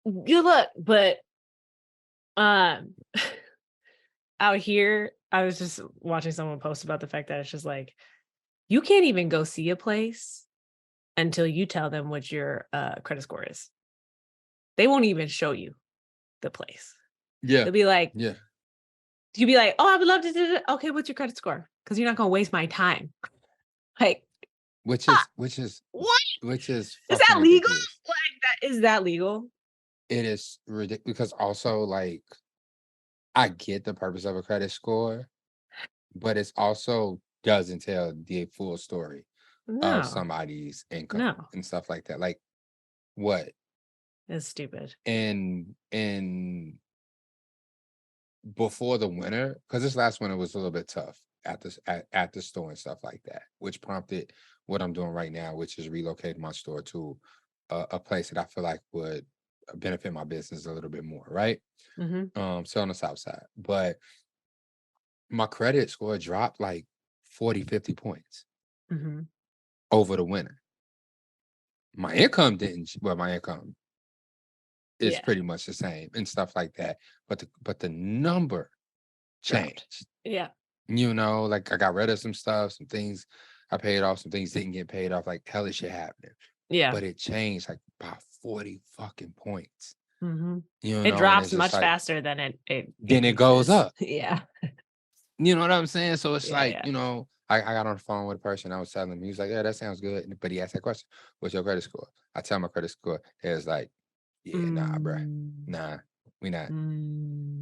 good luck. But out here, I was just watching someone post about the fact that it's just like, you can't even go see a place until you tell them what your credit score is. They won't even show you the place. Yeah. They'll be like, you'd be like, oh, I would love to do it. Okay, what's your credit score? Because you're not gonna waste my time. Like, which is what? Is that legal? Is that legal? It is ridiculous, because also, like, I get the purpose of a credit score, but it's also doesn't tell the full story of somebody's income and stuff like that. Like, what? It's stupid. And before the winter, because this last winter was a little bit tough at the store and stuff like that, which prompted what I'm doing right now, which is relocating my store to a place that I feel like would benefit my business a little bit more, right? So on the south side. But my credit score dropped like 40, 50 points over the winter. My income didn't, well, my income is pretty much the same and stuff like that. But the number changed. Yeah. You know, like, I got rid of some stuff, some things I paid off, some things didn't get paid off, like hell shit happening. Yeah. But it changed like by 40 fucking points. You know, it drops much faster than it goes up. Yeah. You know what I'm saying? So it's you know, I got on the phone with a person. I was telling him, he was like, yeah, that sounds good. But he asked that question, what's your credit score? I tell him my credit score. He was like, yeah, nah, bro. Nah, we not.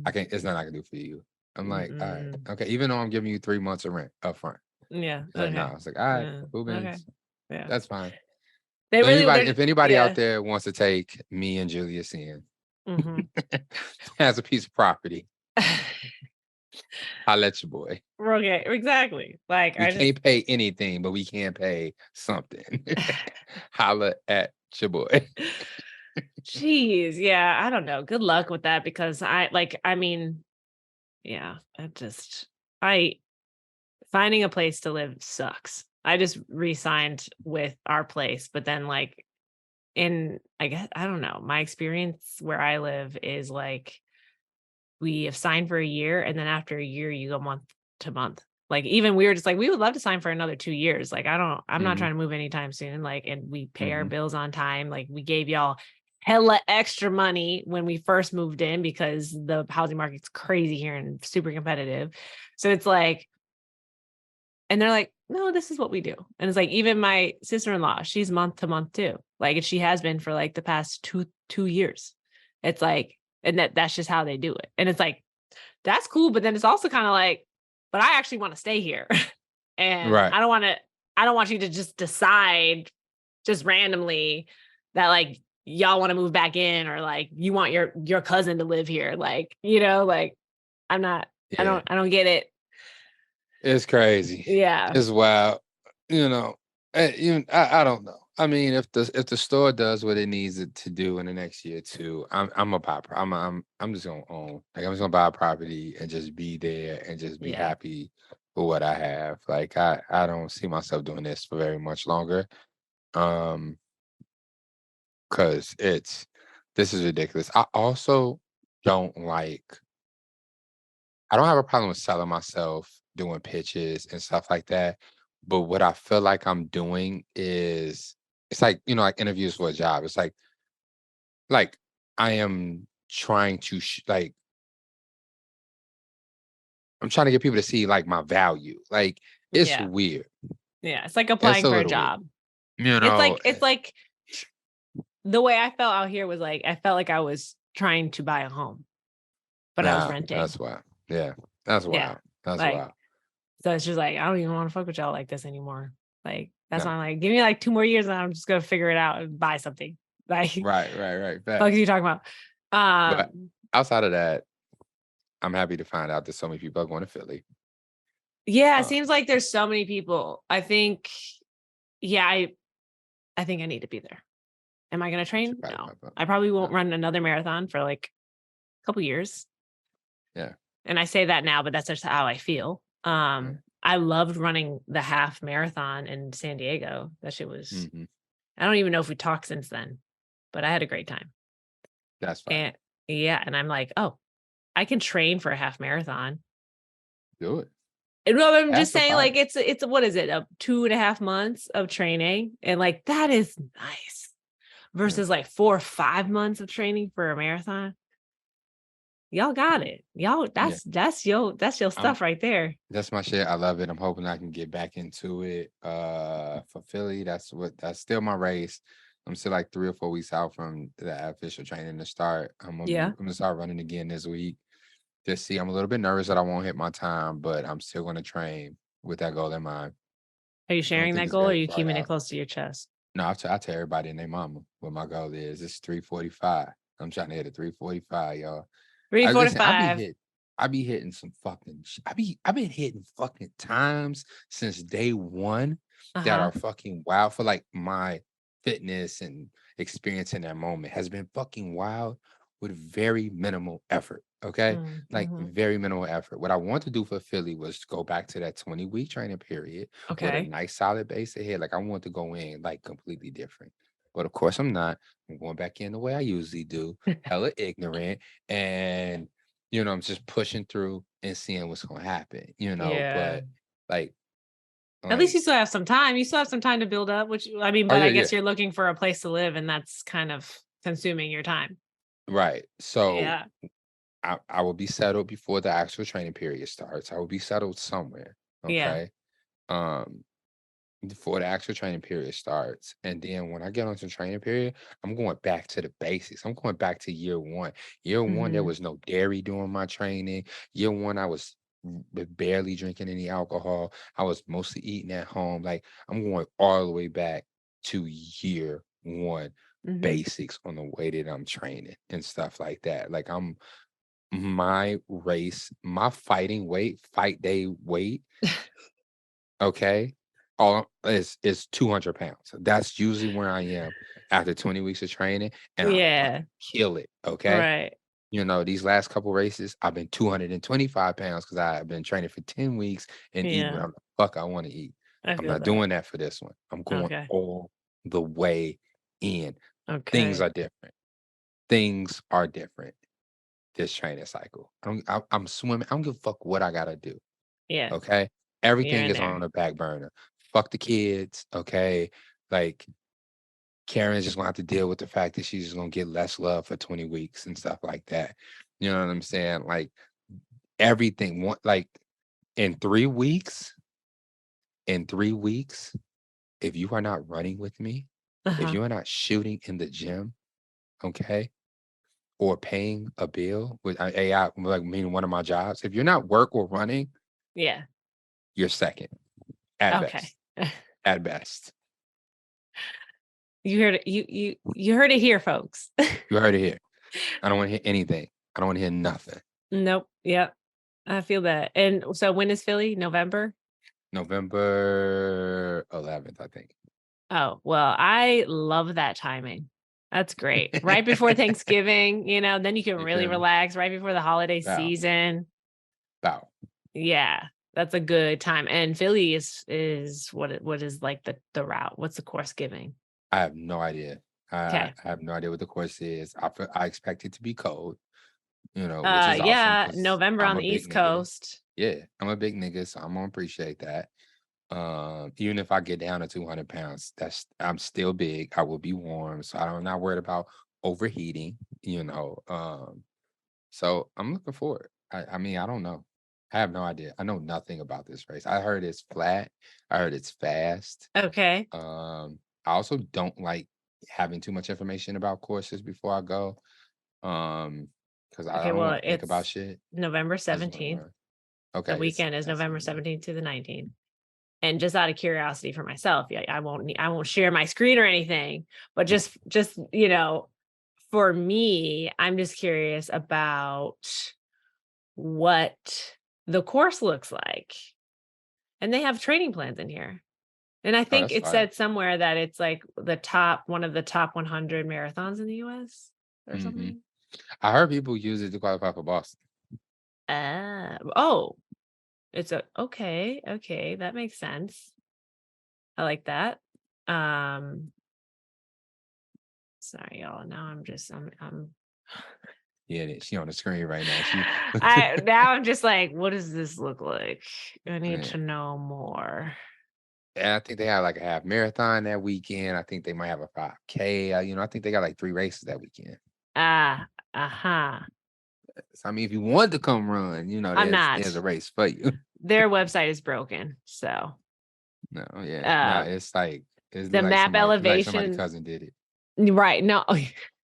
I can't, it's nothing I can do for you. I'm like, all right, okay. Even though I'm giving you 3 months of rent up front. Yeah. He's like, nah. I was like, all right, okay. Yeah. That's fine. They really, if anybody out there wants to take me and Julius in as a piece of property, I'll let your boy. Okay, exactly. Like We I just can't pay anything, but we can pay something. Holla at your boy. Jeez, yeah, I don't know. Good luck with that because I mean, yeah, I finding a place to live sucks. I just re-signed with our place, but then like I guess I don't know. My experience where I live is like we have signed for a year and then after a year you go month to month. Like even we were just like we would love to sign for another 2 years. Like I'm not Mhm, trying to move anytime soon. Like and we pay our mhm. bills on time. Like we gave y'all hella extra money when we first moved in because the housing market's crazy here and super competitive. So it's like and they're like, "No, this is what we do." And it's like even my sister-in-law, she's month to month too. Like and she has been for like the past 2 years. It's like and that's just how they do it. And it's like that's cool, but then it's also kind of like, but I actually want to stay here. And Right. I don't want you to just decide just randomly that like y'all want to move back in or like you want your cousin to live here. Like, like I'm not Yeah. I don't get it. It's crazy. Yeah. It's wild. You know, even I don't know. I mean, if the store does what it needs it to do in the next year or two, I'm a buy. I'm just gonna own. Like I'm just gonna buy a property and just be there and just be Yeah. happy for what I have. Like I don't see myself doing this for very much longer. Um, because this is ridiculous. I also don't like. I don't have a problem with selling myself, doing pitches and stuff like that. But what I feel like I'm doing is it's like, like interviews for a job. It's like I am trying to like I'm trying to get people to see like my value. Like it's Yeah. weird. Yeah. It's like It's applying a for a little weird. job. You It's know, like the way I felt out here was like I felt like I was trying to buy a home, but I was nah, renting. that's wild. Yeah, that's Yeah. wild. That's Like wild. so it's just like, I don't even want to fuck with y'all like this anymore. Like, that's No. why I'm like, give me like 2 more years and I'm just gonna figure it out and buy something. Like, Right. fuck are Facts. you talking about? But Um, outside of that, I'm happy to find out that so many people are going to Philly. yeah, it Uh, seems like there's so many people. I think, yeah, I think I need to be there. Am I gonna train? No. I probably won't No. run another marathon for like a couple years. Yeah. And I say that now, but that's just how I feel. Yeah. I loved running the half marathon in San Diego. That shit was Mhm. I don't even know if we talked since then, but I had a great time. That's fine. And yeah, and I'm like, "Oh, I can train for a half marathon." Do it. And no, I'm Have just some saying, fun. like, it's what is it? 2.5 months of training, and, like, that is nice Yeah. versus, like, 4 or 5 months of training for a marathon. Y'all got it. Y'all Yeah. that's your Um, stuff right there. that's my shit. I love it. I'm hoping I can get back into it. For Philly, that's still my race. I'm still like 3 or 4 weeks out from the official training to start. Yeah. I'm gonna start running again this week. Just see, I'm a little bit nervous that I won't hit my time, but I'm still gonna train with that goal in mind. Are you I don't sharing think that it's goal, or are very you far keeping it out. close to your chest? No, I tell everybody and their mama what my goal is. It's 3:45. I'm trying to hit a 3:45, y'all. I listen, 3:45. I be hitting some fucking I've been hitting fucking times since day one that Uh-huh. are fucking wild for like my fitness and experience in that moment has been fucking wild with very minimal effort. Okay. Like Mhm. very minimal effort. What I want to do for Philly was to go back to that 20-week training period with a Okay. nice solid base ahead. Like I want to go in like completely different. But of course I'm not. I'm going back in the way I usually do, hella ignorant. And I'm just pushing through and seeing what's gonna happen. Yeah. But like At least like you still have some time. You still have some time to build up, which I mean, oh but yeah, I yeah. guess you're looking for a place to live and that's kind of consuming your time. Right. So Yeah. I will be settled before the actual training period starts. I will be settled somewhere. Yeah. Okay. Um before the actual training period starts. And then when I get onto the training period, I'm going back to the basics. I'm going back to year one. Year one, there Mhm. was no dairy during my training. Year one, I was barely drinking any alcohol. I was mostly eating at home. Like I'm going all the way back to year one Mhm. basics on the way that I'm training and stuff like that. Like my fighting weight, fight day weight, okay, all is 200 pounds. That's usually where I am after 20 weeks of training, and I Yeah. fucking kill it. Okay. Right. These last couple races, I've been 225 pounds because I've been training for 10 weeks and eating Yeah. whatever the fuck I want to eat. I I'm feel not that. doing that for this one. I'm going Okay. all the way in. Things Okay. are different. Things are different this training cycle. I'm swimming. I don't give a fuck what I gotta do. Yeah. Okay. You're Everything in is on there. the back burner. Fuck the kids. Okay. Like Karen's just gonna have to deal with the fact that she's just gonna get less love for 20 weeks and stuff like that. You know what I'm saying? Like everything like in 3 weeks, if you are not running with me, if Uh-huh. you are not shooting in the gym, okay, or paying a bill with AI, like meaning one of my jobs, if you're not work or running, Yeah. you're second at Okay. best. At best. You heard it. You heard it here, folks. You heard it here. I don't want to hear anything. I don't want to hear nothing. Nope. Yep. I feel that. And so when is Philly? November? November 11th, I think. Oh, well, I love that timing. That's great. Right before Thanksgiving, then you can You really feel me? relax right before the holiday Bow. season. Bow. Yeah, that's a good time. And Philly is what is like the route? What's the course giving? I have no idea. Okay. I have no idea what the course is. I expect it to be cold, which is awesome Yeah, because November I'm on a the big East nigga. Coast. Yeah, I'm a big nigga, so I'm gonna appreciate that. Even if I get down to 200 pounds, I'm still big. I will be warm, so I'm not worried about overheating. So I'm looking forward. I mean, I don't know. I have no idea. I know nothing about this race. I heard it's flat. I heard it's fast. Okay. I also don't like having too much information about courses before I go. Because I Okay, don't well, want to think about it's shit. November I just wanna 17th. learn. The Okay, weekend is November 17th to the 19th. And just out of curiosity for myself, yeah, I won't share my screen or anything, but just for me, I'm just curious about what the course looks like. And they have training plans in here. And I Oh, think that's it fire. said somewhere that it's like one of the top 100 marathons in the US or hmm something. I heard people use it to qualify for Boston. Oh, it's okay, that makes sense. I like that. Sorry, y'all. Now I'm Yeah, she on the screen right now. She I'm just like, what does this look like? I need Yeah. to know more. And I think they have like a half marathon that weekend. I think they might have a 5K. I think they got like 3 races that weekend. Uh-huh. So, I mean, if you want to come run, I'm there's a not. race for you. Their website is broken. So No, yeah. No, um it's the map like somebody elevation, cousin did it. right. No,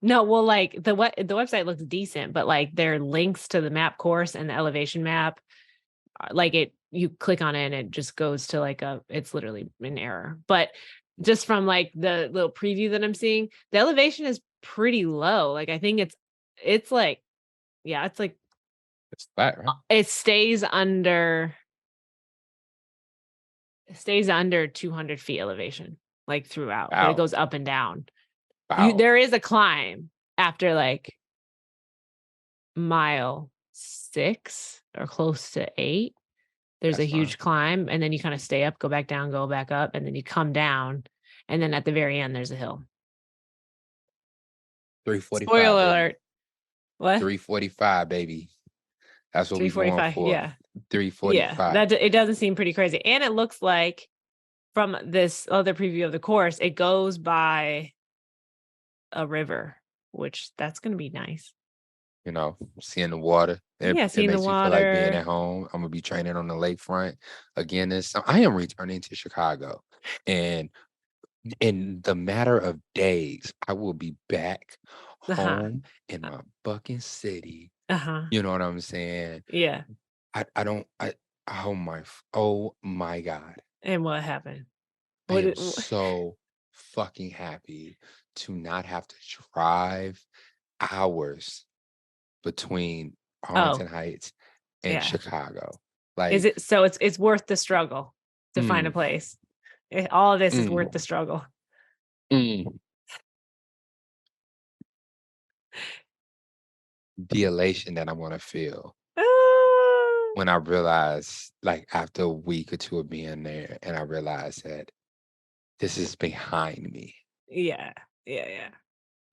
no, well, like the website looks decent, but like their links to the map course and the elevation map, like you click on it and it just goes to it's literally an error. But just from like the little preview that I'm seeing, the elevation is pretty low. Like I think it's like, yeah, it's like It's flat, right? it stays under 200 feet elevation, like throughout, but it Wow. goes up and down. Wow. There is a climb after like mile 6 or close to 8. There's a That's fine. huge climb, and then you kind of stay up, go back down, go back up, and then you come down, and then at the very end there's a hill. 345, Spoiler baby. alert. What? 345, baby. That's what we going 345. for. Yeah. 345. Yeah. It doesn't seem pretty crazy. And it looks like from this other preview of the course, it goes by a river, which that's going to be nice. Seeing the water. Yeah, It seeing the makes you feel like being water. at home. I'm gonna be training on the lakefront again. I am returning to Chicago, and in the matter of days, I will be back Uh-huh. home in my fucking city. Uh-huh. You know what I'm saying? Yeah. I don't. Oh my God! And what happened? I What am did, so fucking happy to not have to drive hours between Arlington Heights, and yeah. Chicago. Is Like, it so? It's worth the struggle to find a place. All of this is worth the struggle. The elation that I'm gonna feel when I realize, like, after a week or two of being there, and I realize that this is behind me. Yeah.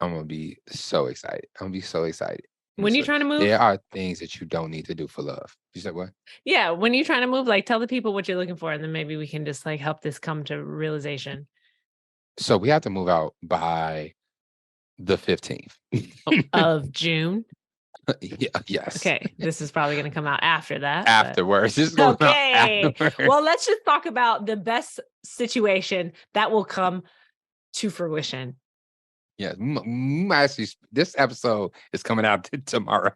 I'm gonna be so excited. I'm gonna be so excited. When you trying to move? There are things that you don't need to do for love. You said what? Yeah, when you're trying to move, like, tell the people what you're looking for, and then maybe we can just like help this come to realization. So we have to move out by the 15th of June. Yeah, yes. Okay, this is probably going to come out after that. Afterwards. This is going okay. afterwards. Well, let's just talk about the best situation that will come to fruition. Yeah, actually, this episode is coming out tomorrow.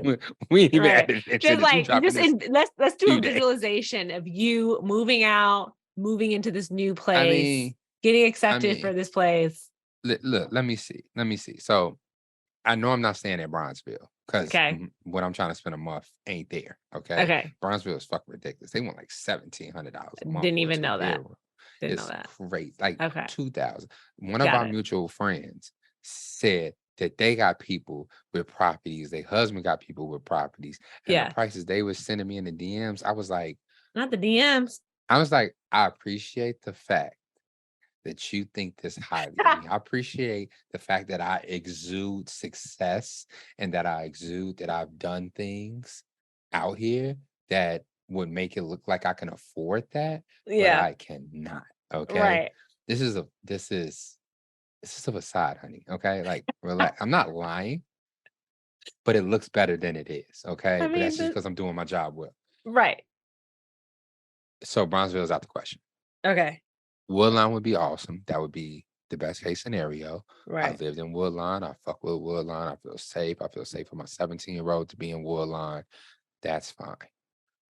we ain't even edited just like let's do a visualization of you moving out, moving into this new place, getting accepted for this place. Look, let me see. So I know I'm not staying at Bronzeville because what I'm trying to spend a month ain't there. Okay. Bronzeville is fucking ridiculous. They want like $1,700 a month. Didn't even know that. Didn't know that. Crazy. Like 2,000. One of our mutual friends said that they got people with properties. Their husband got people with properties. And the prices they were sending me in the DMs, I was like, not the DMs. I was like, I appreciate the fact that you think this highly of me. I appreciate the fact that I exude success and that I exude that I've done things out here that would make it look like I can afford that, but I cannot. Okay. Right. This is a facade, honey. Okay. Like, relax. I'm not lying, but it looks better than it is. Okay. But that's just because I'm doing my job well. Right. So Bronzeville is out the question. Okay. Woodlawn would be awesome. That would be the best case scenario. Right. I lived in Woodlawn. I fuck with Woodlawn. I feel safe. I feel safe for my 17-year-old to be in Woodlawn. That's fine.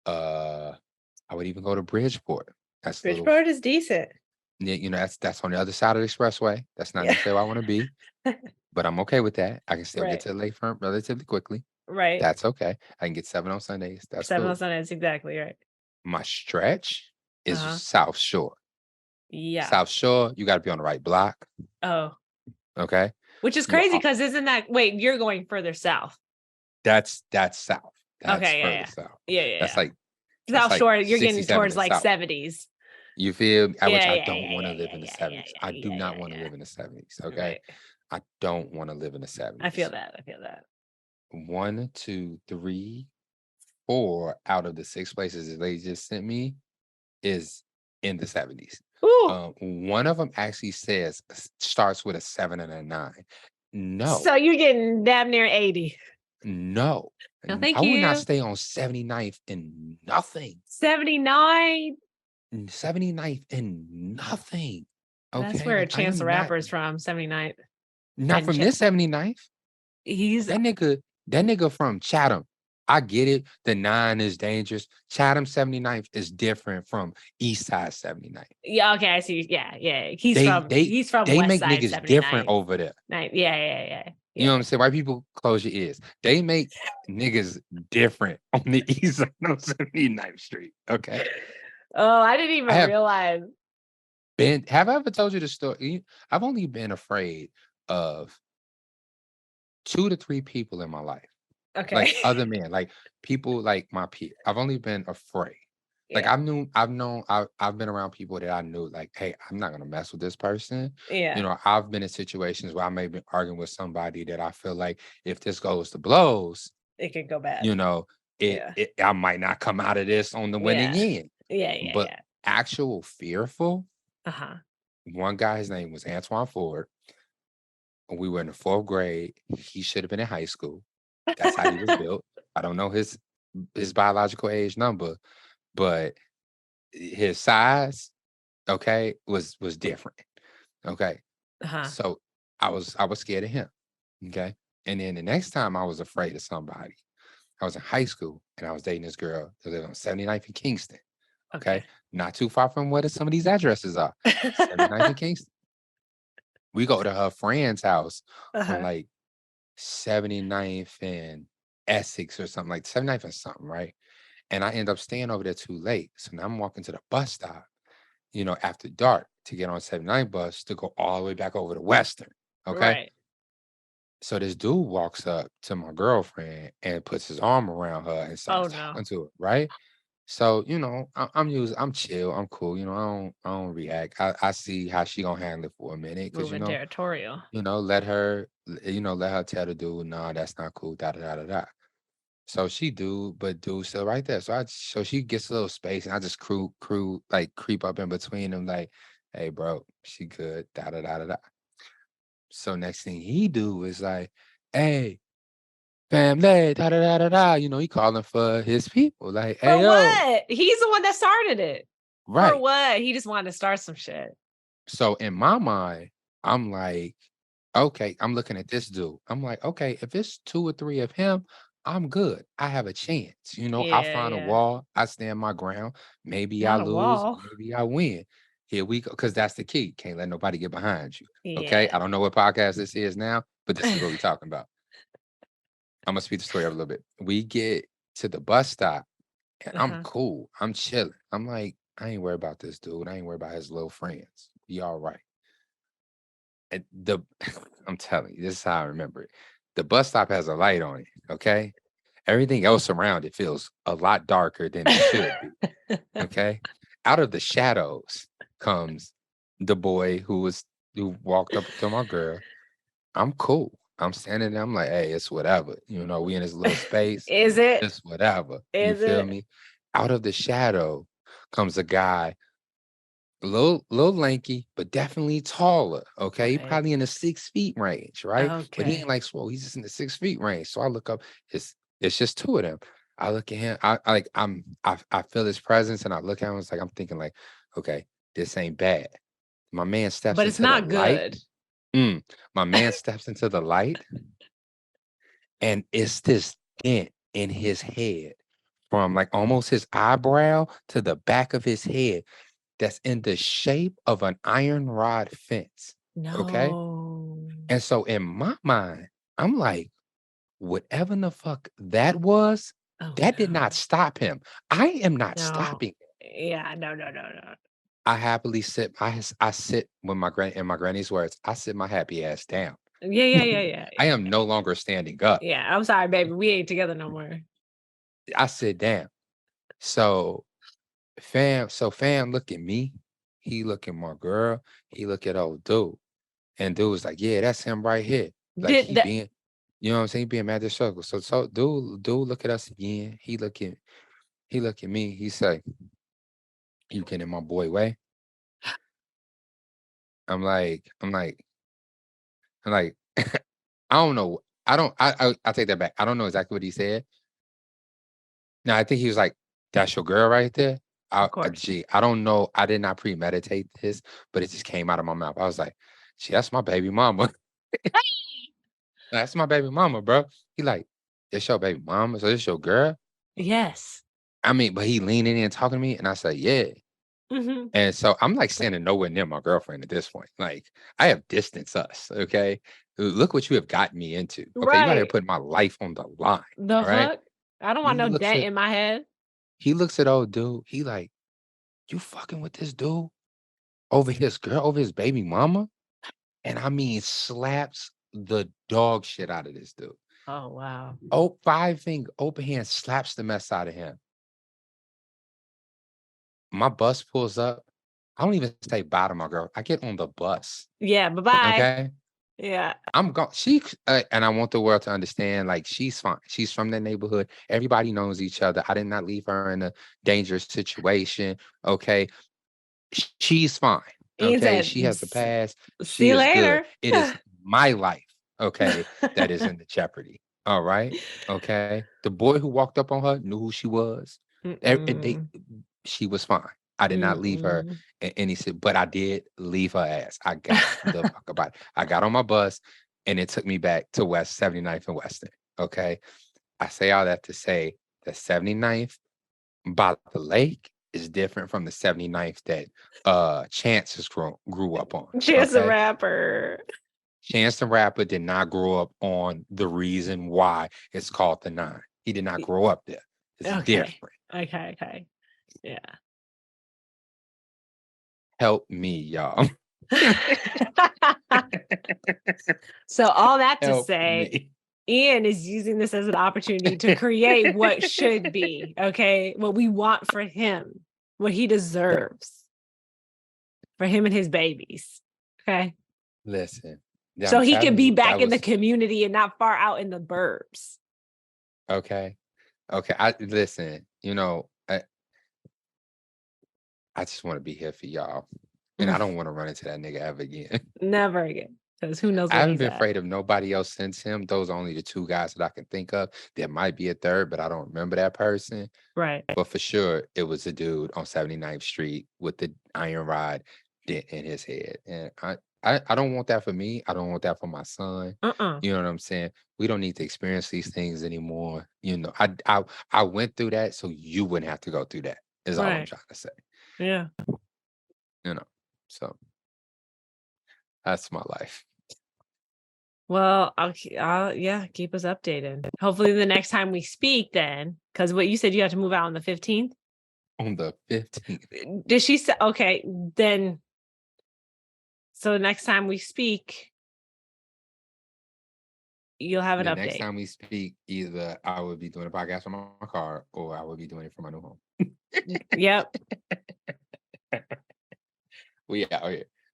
I would even go to Bridgeport. Bridgeport is decent. Yeah, you know, that's on the other side of the expressway. That's not necessarily where I want to be, but I'm okay with that. I can still get to the lakefront relatively quickly. Right. That's okay. I can get 7 on Sundays. That's 7 on Sundays, exactly right. My stretch is South Shore. Yeah. South Shore, you got to be on the right block. Oh. Okay. Which is crazy because isn't that you're going further south? That's south. That's further south. Yeah. That's like South Shore, you're getting towards like south. 70s. You feel which I don't want to live in the 70s. I do not want to live in the 70s. Okay. Right. I don't want to live in the 70s. I feel that. 1, 2, 3, 4 out of the 6 places that they just sent me is in the 70s. One of them actually starts with a 7 and a 9. No. So you're getting damn near 80. No. No, thank you. I would not stay on 79th and nothing. 79? 79th and nothing. Okay. That's where Chance the Rapper is from, 79th. Not from this 79th. He's that nigga from Chatham. I get it. The 9 is dangerous. Chatham 79th is different from East Side 79th. Yeah, okay, I see. Yeah. He's from they West make Side niggas 79th. different over there. Yeah. You know what I'm saying? White people close your ears. They make niggas different on the east side of 79th Street. Okay. Oh, I didn't even realize. Have I ever told you the story? I've only been afraid of 2 to 3 people in my life. Okay. Like other men, like people like my peer. I've only been afraid. Like I've been around people that I knew, like, hey, I'm not gonna mess with this person. Yeah. You know, I've been in situations where I may be arguing with somebody that I feel like if this goes to blows, it could go bad. You know, I might not come out of this on the winning end. Yeah. But actual fearful. One guy, his name was Antoine Ford. We were in the 4th grade. He should have been in high school. That's how he was built. I don't know his biological age number, but his size, okay, was different. Okay. So I was scared of him. Okay. And then the next time I was afraid of somebody, I was in high school and I was dating this girl that lived on 79th in Kingston. Okay. Not too far from where some of these addresses are. 79th in Kingston. We go to her friend's house on like 79th and Essex or something, like 79th or something, right? And I end up staying over there too late. So now I'm walking to the bus stop, after dark to get on 79 bus to go all the way back over to Western. Okay. Right. So this dude walks up to my girlfriend and puts his arm around her and Oh starts no. talking to her, right? So, I'm chill, I'm cool, I don't react. I see how she gonna handle it for a minute, because Moving territorial. let her tell the dude, no, that's not cool, da da da da da. So she do, but dude still right there. So she gets a little space, and I just creep up in between them, like, hey, bro, she good, da da da da da. So next thing he do is like, hey, family, da da da da da. He calling for his people, like, For hey, yo, what? He's the one that started it. For right. what? He just wanted to start some shit. So in my mind, I'm like, okay, I'm looking at this dude. I'm like, okay, if it's two or three of him, I'm good. I have a chance. I Yeah, find a yeah. wall, I stand my ground. Maybe I Not a lose, wall. maybe I win. Here we go, because that's the key. Can't let nobody get behind you. Okay. Yeah. I don't know what podcast this is now, but this is what we're talking about. I'm gonna speed the story up a little bit. We get to the bus stop, and I'm Uh-huh. cool. I'm chilling. I'm like, I ain't worried about this dude. I ain't worried about his little friends. Be all right. I'm telling you, this is how I remember it. The bus stop has a light on it. Okay. Everything else around it feels a lot darker than it should be. Okay. Out of the shadows comes the boy who walked up to my girl. I'm cool. I'm standing there. I'm like, hey, it's whatever. We in this little space. Is it? It's whatever. You Is feel it? me? Out of the shadow comes a guy, little lanky, but definitely taller. Okay. He Right. probably in the 6 feet range, right? But he ain't Okay. like swole. He's just in the 6 feet range. So I look up, it's just two of them. I look at him. I feel his presence, and I look at him. It's like I'm thinking like, okay, this ain't bad. My man steps But it's into the not light. good. My man steps into the light, and it's this dent in his head from like almost his eyebrow to the back of his head that's in the shape of an iron rod fence. Okay. No. And so in my mind, I'm like, whatever the fuck that was, Oh that did no. not stop him. I am not No. stopping. Yeah, no, no, no, no. I happily sit. I sit when in my granny's words, I sit my happy ass down. Yeah, yeah, yeah, yeah, I yeah. am no longer standing up. Yeah, I'm sorry, baby. We ain't together no more. I sit down. So fam look at me. He look at my girl. He look at old dude. And dude was like, yeah, that's him right here. Like Did he that being, what I'm saying, being mad at circle. So dude look at us again. He look at me. He say, you getting in my boy way? I'm like, I'm like, I'm like, I don't know. I take that back. I don't know exactly what he said. No, I think he was like, that's your girl right there. of course. Gee, I don't know. I did not premeditate this, but it just came out of my mouth. I was like, gee, that's my baby mama. That's my baby mama, bro. He like, it's your baby mama, so it's your girl. Yes. I mean, but he leaning in talking to me, and I say, yeah. Hmm. And so I'm like standing nowhere near my girlfriend at this point. Like, I have distanced us. Okay. Look what you have gotten me into. Okay. You out here Right. putting my life on the line. The All right. fuck? I don't want He no looks dent at in my head. he looks at old dude. He like, you fucking with this dude over his girl, over his baby mama? And I mean slaps the dog shit out of this dude. Oh wow. Oh, 5 finger open hand slaps the mess out of him. My bus pulls up. I don't even say bye to my girl. I get on the bus. Yeah, bye-bye. Okay. Yeah. I'm going. And I want the world to understand, like, she's fine. She's from that neighborhood. Everybody knows each other. I did not leave her in a dangerous situation. Okay. She's fine. Ian Okay. said, She has a past. see She you is good. later. It is my life. Okay. That is in the jeopardy. All right. Okay. The boy who walked up on her knew who she was. Mm-mm. She was fine. I did not leave her Mm-mm. in any but I did leave her ass. I got the fuck about it. I got on my bus, and it took me back to West 79th and Western. Okay. I say all that to say the 79th by the lake is different from the 79th that Chance grew up on. Chance the Okay. Rapper. Chance the Rapper did not grow up on the reason why it's called the 9. He did not grow up there. It's different. Okay. Yeah. Help me, y'all. So all that to Help say, me. Ian is using this as an opportunity to create what should be, okay? What we want for him, what he deserves for him and his babies, okay? Listen. So he can be back in the was community and not far out in the burbs. okay. I listen, I just want to be here for y'all. And I don't want to run into that nigga ever again. Never again. Because who knows I where haven't he's been at. afraid of nobody else since him. Those are only the 2 guys that I can think of. There might be a third, but I don't remember that person. Right. But for sure, it was a dude on 79th Street with the iron rod dent in his head. And I don't want that for me. I don't want that for my son. You know what I'm saying? We don't need to experience these things anymore. I went through that so you wouldn't have to go through that, is all I'm trying to say. Yeah. So that's my life. Well, I'll keep us updated. Hopefully the next time we speak then, because what you said you have to move out on the 15th? On the 15th. Did she say, okay, then, so next time we speak, you'll have an update. Next time we speak, either I will be doing a podcast from my car or I will be doing it from my new home. Yep.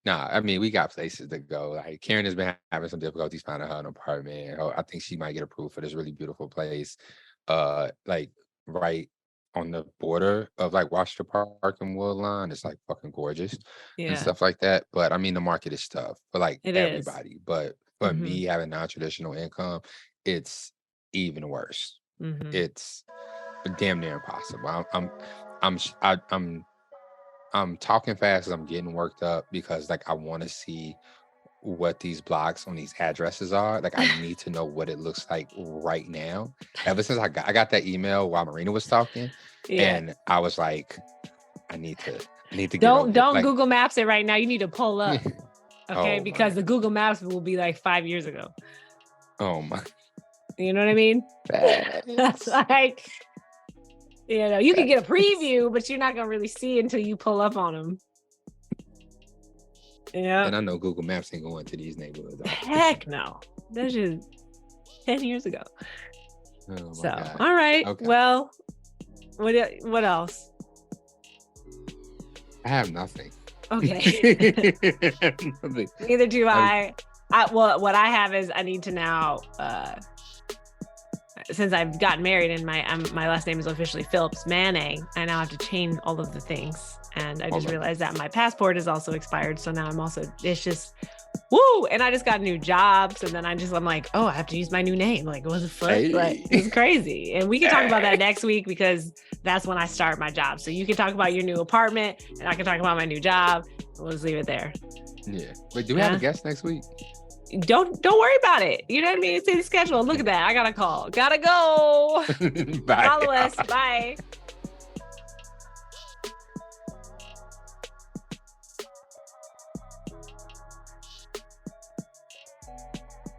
Nah, I mean, we got places to go. Like Karen has been having some difficulties finding her an apartment. I think she might get approved for this really beautiful place, like right on the border of like Washington Park and Woodlawn. It's like fucking gorgeous and stuff like that. But I mean, the market is tough for like everybody. But for me having non-traditional income, it's even worse. It's damn near impossible. I'm talking fast because I'm getting worked up because like I want to see what these blocks on these addresses are. Like I need to know what it looks like right now. Ever since I got that email while Marina was talking, and I was like, I need to don't like, Google Maps it right now. You need to pull up, okay? Because the Google Maps will be like 5 years ago. Oh my! You know what I mean? That's like. You can get a preview, but you're not gonna really see it until you pull up on them. Yeah. And I know Google Maps ain't going to these neighborhoods. Heck no. That's just 10 years ago. Oh so, God. All right. Okay. Well, what else? I have nothing. Okay. Neither do I. Well, what I have is I need to now. Since I've gotten married and my last name is officially Phillips Manning, I now have to change all of the things. And I just realized that my passport is also expired. So now it's just, woo! And I just got new jobs. And then I'm like, oh, I have to use my new name. Like, was it fun? Hey. Like, it's crazy. And we can talk about that next week because that's when I start my job. So you can talk about your new apartment and I can talk about my new job. We'll just leave it there. Yeah. But do we have a guest next week? Don't worry about it. You know what I mean? It's in the schedule. Look at that. I got a call. Gotta go. Bye. Follow us. Bye.